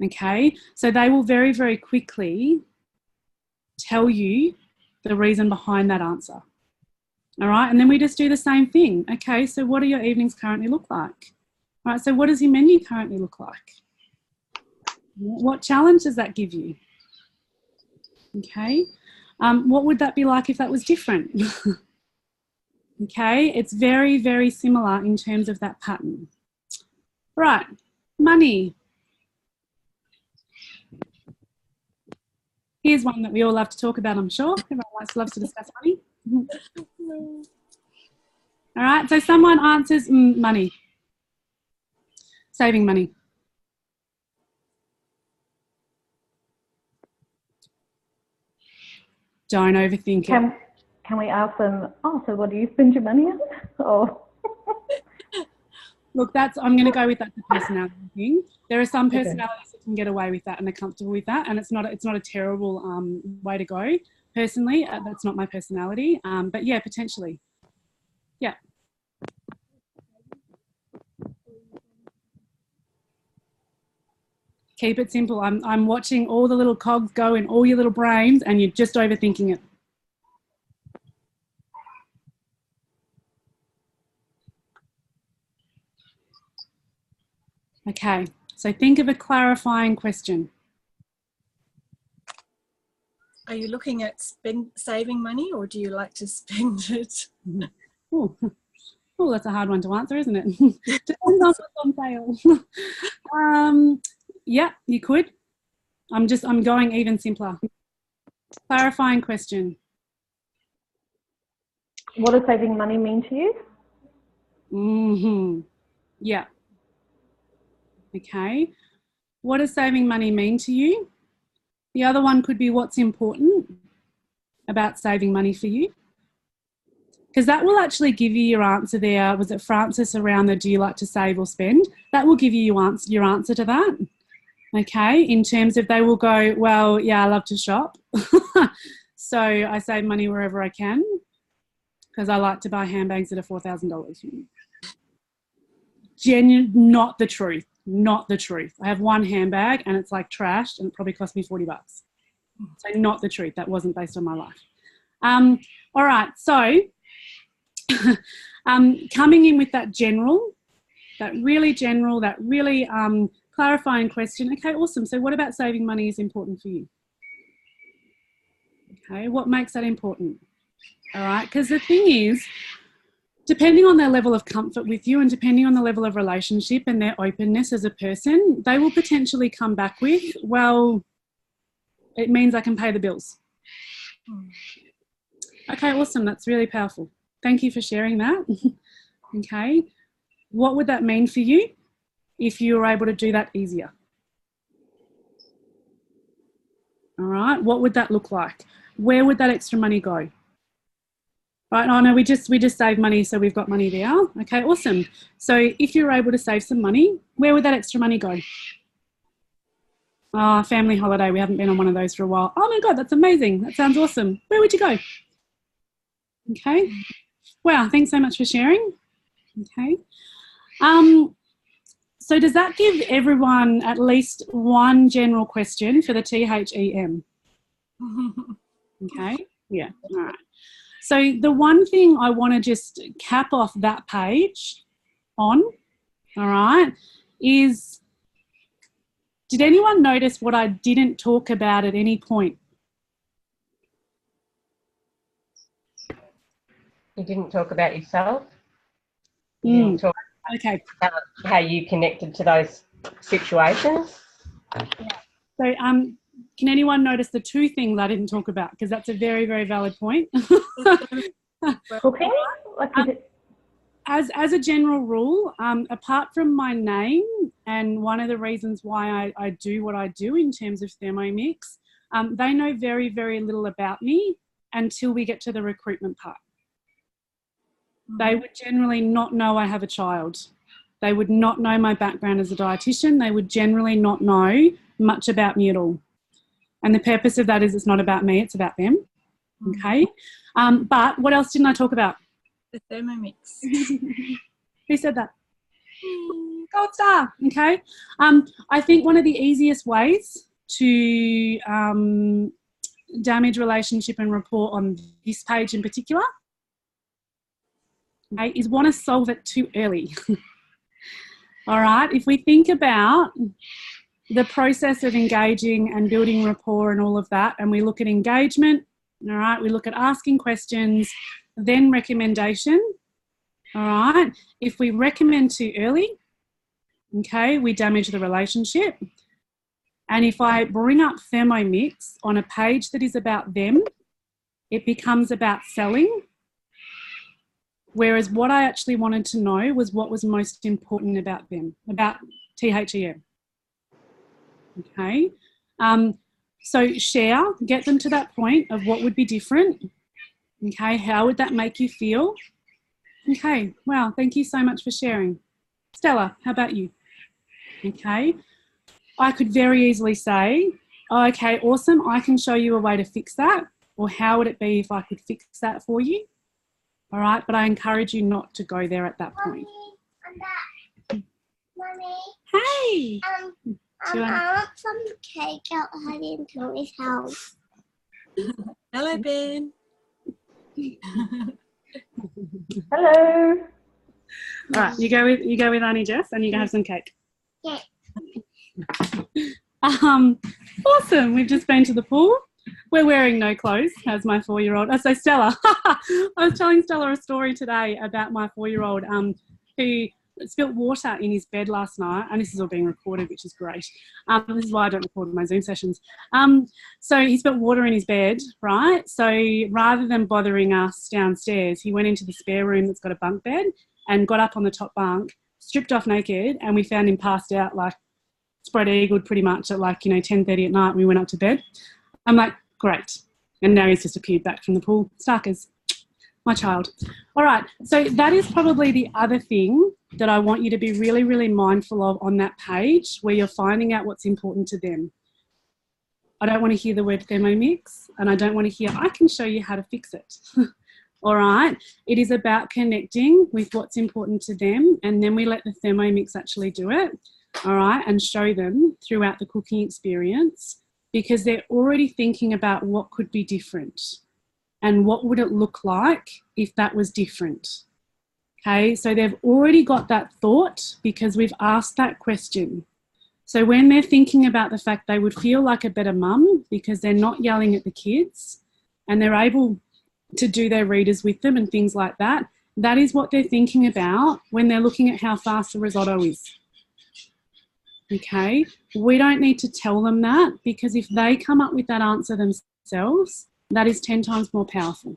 Okay, so they will very, very quickly tell you the reason behind that answer. All right, and then we just do the same thing. Okay, so what do your evenings currently look like? All right, so what does your menu currently look like? What challenge does that give you? Okay, what would that be like if that was different? Okay, it's very, very similar in terms of that pattern. Right, money. Here's one that we all love to talk about, I'm sure. Everyone loves to discuss money. All right, so someone answers money. Saving money. Don't overthink it. Can we ask them, oh, so what do you spend your money on? Oh. Look, I'm going to go with that the personality thing. There are some personalities that can get away with that and they're comfortable with that, and it's not a terrible way to go. Personally, that's not my personality, but yeah, potentially. Yeah. Keep it simple. I'm watching all the little cogs go in all your little brains and you're just overthinking it. Okay, so think of a clarifying question. Are you looking at saving money, or do you like to spend it? Oh, that's a hard one to answer, isn't it? Depends on what's on sale. Yeah, you could. I'm going even simpler. Clarifying question. What does saving money mean to you? Yeah. Okay. What does saving money mean to you? The other one could be what's important about saving money for you. Because that will actually give you your answer there. Was it Francis around the do you like to save or spend? That will give you your answer to that. Okay, in terms of they will go, well, yeah, I love to shop. So I save money wherever I can because I like to buy handbags that are $4,000. Not the truth. Not the truth. I have one handbag and it's like trashed and it probably cost me $40. So not the truth. That wasn't based on my life. All right, so coming in with that really general, that really clarifying question. Okay, awesome. So what about saving money is important for you? Okay, what makes that important? All right, because the thing is, depending on their level of comfort with you and depending on the level of relationship and their openness as a person, they will potentially come back with, well, it means I can pay the bills. Okay, awesome. That's really powerful. Thank you for sharing that. Okay. What would that mean for you if you were able to do that easier? All right. What would that look like? Where would that extra money go? Right. Oh no, we just save money, so we've got money there. Okay, awesome. So if you were able to save some money, where would that extra money go? Oh, family holiday. We haven't been on one of those for a while. Oh my God, that's amazing. That sounds awesome. Where would you go? Okay. Wow, thanks so much for sharing. Okay. So does that give everyone at least one general question for the THEM? Okay. Yeah. All right. So the one thing I want to just cap off that page on, all right, is, did anyone notice what I didn't talk about at any point? You didn't talk about yourself. You didn't talk about how you connected to those situations. So can anyone notice the two things I didn't talk about? Because that's a very, very valid point. Cooking? As a general rule, apart from my name and one of the reasons why I do what I do in terms of Thermomix, they know very, very little about me until we get to the recruitment part. They would generally not know I have a child. They would not know my background as a dietitian. They would generally not know much about me at all. And the purpose of that is it's not about me, it's about them. Okay. But what else didn't I talk about? The Thermomix. Who said that? Gold star. Okay. I think one of the easiest ways to damage relationship and rapport on this page in particular, okay, is want to solve it too early. All right. If we think about the process of engaging and building rapport and all of that, and we look at engagement, all right, we look at asking questions, then recommendation, all right. If we recommend too early, okay, we damage the relationship. And if I bring up Thermomix on a page that is about them, it becomes about selling. Whereas what I actually wanted to know was what was most important about them, about THEM. Okay. So share, get them to that point of what would be different. Okay. How would that make you feel? Okay. Wow. Thank you so much for sharing. Stella, how about you? Okay. I could very easily say, oh, okay, awesome. I can show you a way to fix that. Or how would it be if I could fix that for you? All right. But I encourage you not to go there at that point. Mommy, I'm back. Hey. I want some cake out heading to his house. Hello, Ben. Hello. All right, you go with Auntie Jess, and you can have some cake. Yeah. Awesome. We've just been to the pool. We're wearing no clothes, as my 4-year-old. So Stella, I was telling Stella a story today about my 4-year-old who spilt water in his bed last night, and this is all being recorded, which is great. This is why I don't record my Zoom sessions. So he spilt water in his bed, right? So rather than bothering us downstairs, he went into the spare room that's got a bunk bed and got up on the top bunk, stripped off naked, and we found him passed out, like spread-eagled pretty much at 10:30 at night. We went up to bed. I'm like, great. And now he's just appeared back from the pool. Starkers. My child. All right. So that is probably the other thing that I want you to be really, really mindful of on that page where you're finding out what's important to them. I don't want to hear the word Thermomix, and I don't want to hear, I can show you how to fix it. All right. It is about connecting with what's important to them, and then we let the Thermomix actually do it. All right. And show them throughout the cooking experience, because they're already thinking about what could be different. and what would it look like if that was different? Okay, so they've already got that thought because we've asked that question. So when they're thinking about the fact they would feel like a better mum because they're not yelling at the kids and they're able to do their readers with them and things like that, that is what they're thinking about when they're looking at how fast the risotto is. Okay, we don't need to tell them that, because if they come up with that answer themselves, that is 10 times more powerful.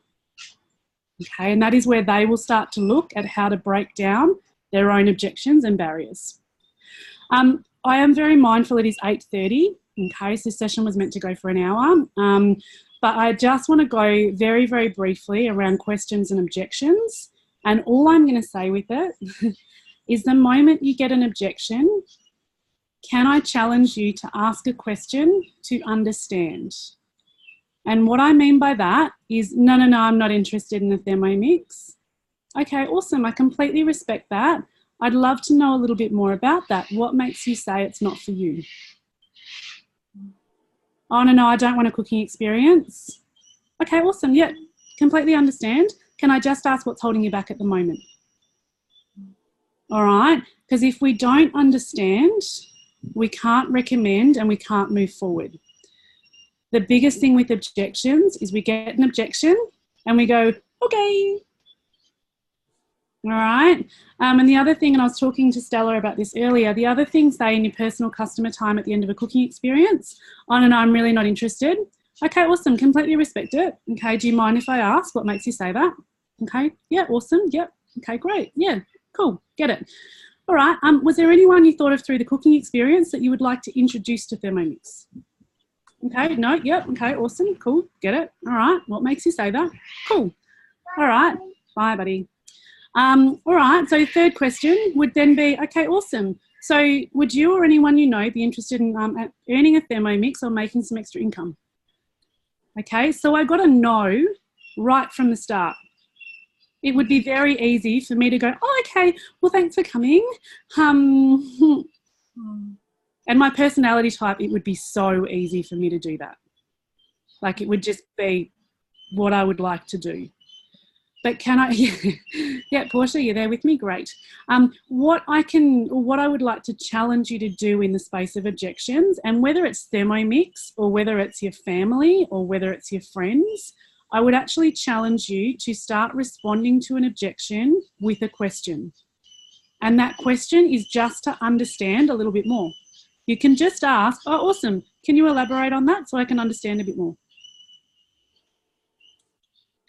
Okay, and that is where they will start to look at how to break down their own objections and barriers. I am very mindful it is 8:30. Okay, so this session was meant to go for an hour. But I just want to go very, very briefly around questions and objections. And all I'm going to say with it is the moment you get an objection, can I challenge you to ask a question to understand? And what I mean by that is, no, I'm not interested in the Thermomix. Okay, awesome. I completely respect that. I'd love to know a little bit more about that. What makes you say it's not for you? Oh, no, I don't want a cooking experience. Okay, awesome. Yeah, completely understand. Can I just ask what's holding you back at the moment? All right, because if we don't understand, we can't recommend and we can't move forward. The biggest thing with objections is we get an objection and we go, okay. All right. And the other thing, and I was talking to Stella about this earlier, the other thing, say in your personal customer time at the end of a cooking experience, oh, no, I'm really not interested. Okay, awesome. Completely respect it. Okay, do you mind if I ask what makes you say that? Okay, yeah, awesome. Yep. Okay, great. Yeah, cool. Get it. All right. Was there anyone you thought of through the cooking experience that you would like to introduce to Thermomix? Okay, no, yep. Okay, awesome. Cool. Get it. All right. What makes you say that? Cool. All right. Bye, buddy. All right, so third question would then be, okay, awesome. So would you or anyone you know be interested in earning a Thermomix or making some extra income? Okay, so I got a no right from the start. It would be very easy for me to go, oh, okay, well, thanks for coming. And my personality type, it would be so easy for me to do that. Like, it would just be what I would like to do. But can I, yeah, Portia, you're there with me? Great. What I would like to challenge you to do in the space of objections, and whether it's Thermomix or whether it's your family or whether it's your friends, I would actually challenge you to start responding to an objection with a question. And that question is just to understand a little bit more. You can just ask, oh, awesome. Can you elaborate on that so I can understand a bit more?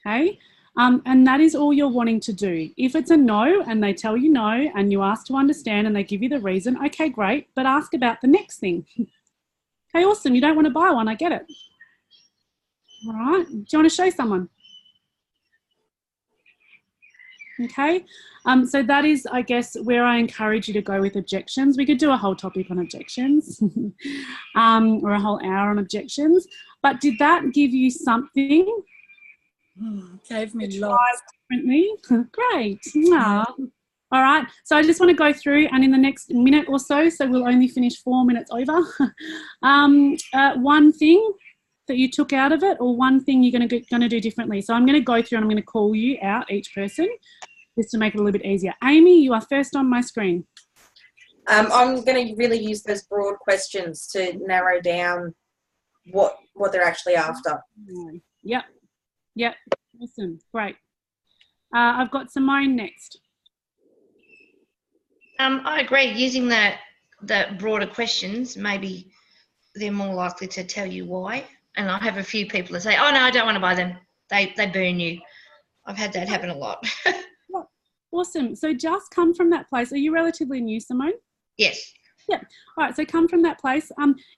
Okay. And that is all you're wanting to do. If it's a no and they tell you no and you ask to understand and they give you the reason, okay, great, but ask about the next thing. Okay, awesome, you don't want to buy one, I get it. All right, do you want to show someone? Okay, so that is, I guess, where I encourage you to go with objections. We could do a whole topic on objections or a whole hour on objections, but did that give you something? Gave me lots. Differently. Great. Aww. All right. So I just want to go through, and in the next minute or so we'll only finish 4 minutes over. One thing that you took out of it, or one thing you're going to do differently. So I'm going to go through and I'm going to call you out, each person, just to make it a little bit easier. Amy, you are first on my screen. I'm going to really use those broad questions to narrow down what they're actually after. Yep. Yep, awesome, great. I've got Simone next. I agree. Using the broader questions, maybe they're more likely to tell you why. And I have a few people that say, "Oh no, I don't want to buy them. They burn you." I've had that happen a lot. Awesome. So just come from that place. Are you relatively new, Simone? Yes. Yeah. All right. So come from that place.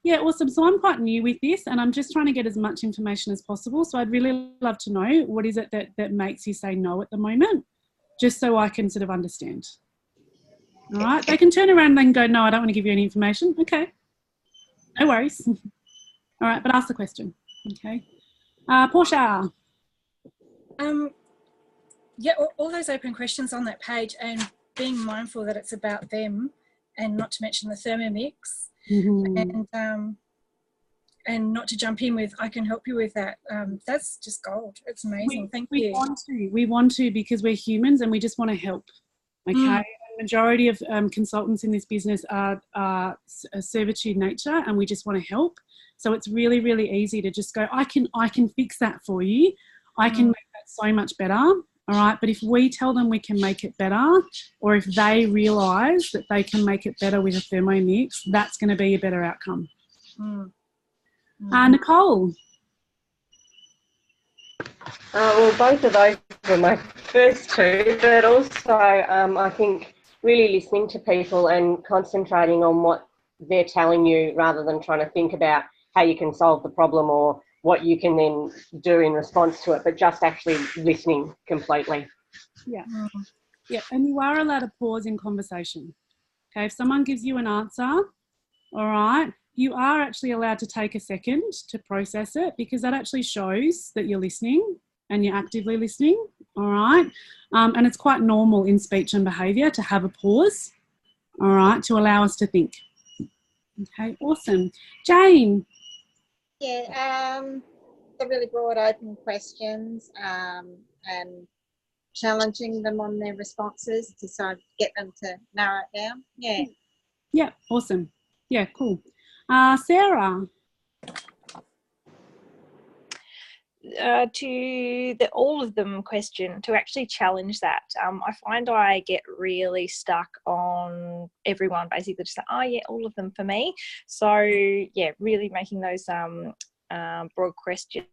Yeah, awesome. So I'm quite new with this and I'm just trying to get as much information as possible. So I'd really love to know what is it that makes you say no at the moment, just so I can sort of understand. All right. They can turn around and go, no, I don't want to give you any information. Okay. No worries. All right. But ask the question. Okay. Portia. Yeah, all those open questions on that page, and being mindful that it's about them, and not to mention the Thermomix, and and not to jump in with, I can help you with that. That's just gold. It's amazing. Thank you. We want to because we're humans and we just want to help. Okay. The majority of consultants in this business are a servitude nature, and we just want to help. So it's really, really easy to just go, I can fix that for you. I can make that so much better. All right. But if we tell them we can make it better, or if they realise that they can make it better with a Thermomix, that's going to be a better outcome. Nicole. Well, both of those were my first two, but also I think really listening to people and concentrating on what they're telling you rather than trying to think about how you can solve the problem or what you can then do in response to it, but just actually listening completely. Yeah. Yeah, and you are allowed to pause in conversation. Okay, if someone gives you an answer, all right, you are actually allowed to take a second to process it, because that actually shows that you're listening and you're actively listening, all right? And it's quite normal in speech and behaviour to have a pause, all right, to allow us to think. Okay, awesome. Jane. Yeah, the really broad open questions and challenging them on their responses to sort of get them to narrow it down. Yeah. Yeah, awesome. Yeah, cool. Sarah. To the all of them question, to actually challenge that, I find I get really stuck on everyone basically just saying, oh yeah, all of them for me. So yeah, really making those broad questions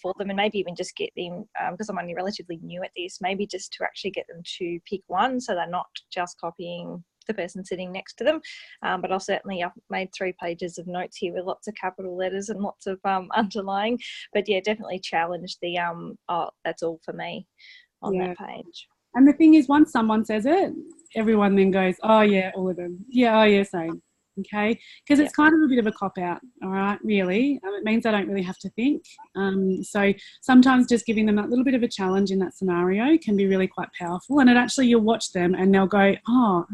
for them, and maybe even just get them, because I'm only relatively new at this, maybe just to actually get them to pick one so they're not just copying the person sitting next to them. But I've made 3 pages of notes here with lots of capital letters and lots of underlying. But yeah, definitely challenge the oh, that's all for me on that page. And the thing is, once someone says it, everyone then goes, oh yeah, all of them. Yeah, oh yeah, same. Okay, because it's kind of a bit of a cop-out, all right, really. It means I don't really have to think. So sometimes just giving them that little bit of a challenge in that scenario can be really quite powerful. And it actually, you'll watch them and they'll go, oh,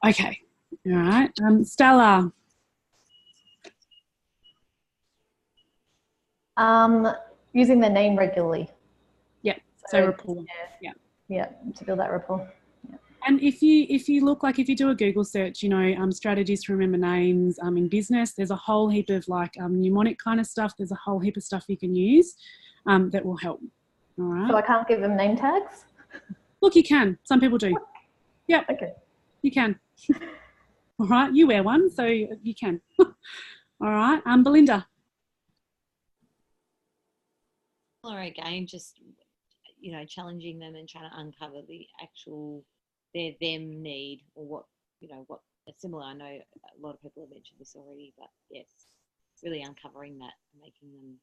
okay, all right. Stella. Using the name regularly. Yeah, so rapport. Yeah, to build that rapport. And if you look, like if you do a Google search, you know, strategies to remember names in business, there's a whole heap of like mnemonic kind of stuff. There's a whole heap of stuff you can use that will help. All right. So I can't give them name tags? Look, you can. Some people do. Yep. Okay. You can. All right. You wear one, so you can. All right. Belinda. Or again, just, you know, challenging them and trying to uncover the actual them need, or what, you know, what similar. I know a lot of people have mentioned this already, but yes, really uncovering that, making them.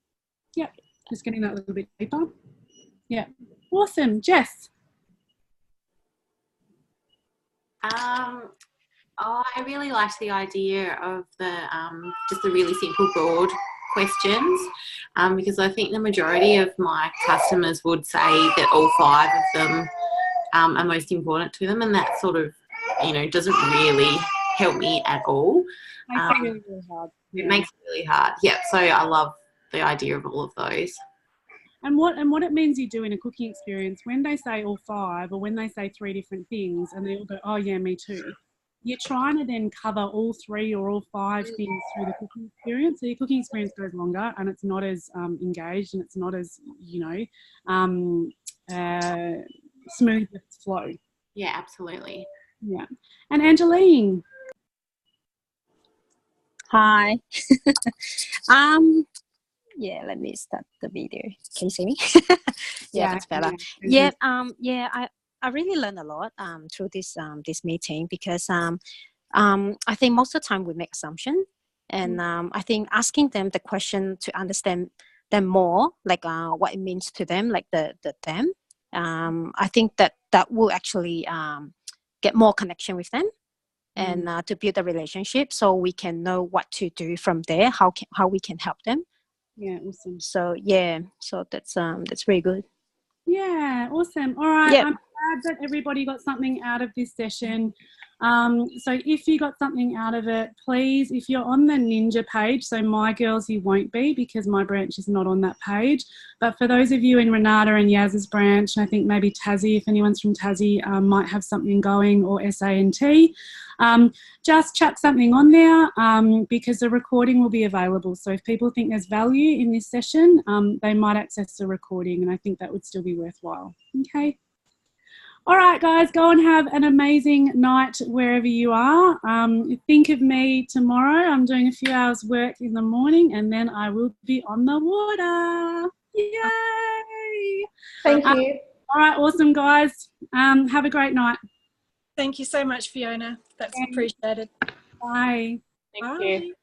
Yeah, just getting that a little bit deeper. Yeah, awesome. Jess. I really liked the idea of the just the really simple, broad questions, because I think the majority of my customers would say that all 5 of them are most important to them, and that sort of, you know, doesn't really help me at all. Makes it really, really hard. It makes it really hard. Yeah, so I love the idea of all of those. And what it means you do in a cooking experience, when they say all 5, or when they say 3 different things and they all go, oh yeah, me too, you're trying to then cover all 3 or all 5 things through the cooking experience. So your cooking experience goes longer and it's not as engaged, and it's not as, you know, smooth with its flow. Yeah, absolutely. Yeah. And Angeline. Hi. Yeah, let me start the video. Can you see me? Yeah, that's better. Yeah, I really learned a lot through this meeting, because I think most of the time we make assumptions, and I think asking them the question to understand them more, like what it means to them, like the them. I think that will actually get more connection with them, and to build a relationship, so we can know what to do from there, how we can help them. Yeah, awesome. So yeah, so that's really good. Yeah, awesome. All right. Yeah. glad that everybody got something out of this session. So if you got something out of it, please, if you're on the Ninja page, so My Girls you won't be because my branch is not on that page, but for those of you in Renata and Yaz's branch, and I think maybe Tassie, if anyone's from Tassie, might have something going, or SANT, just chuck something on there because the recording will be available. So if people think there's value in this session, they might access the recording, and I think that would still be worthwhile. Okay. All right, guys, go and have an amazing night wherever you are. Think of me tomorrow. I'm doing a few hours work in the morning and then I will be on the water. Yay! Thank you. All right, awesome, guys. Have a great night. Thank you so much, Fiona. That's appreciated. Bye. Thank you.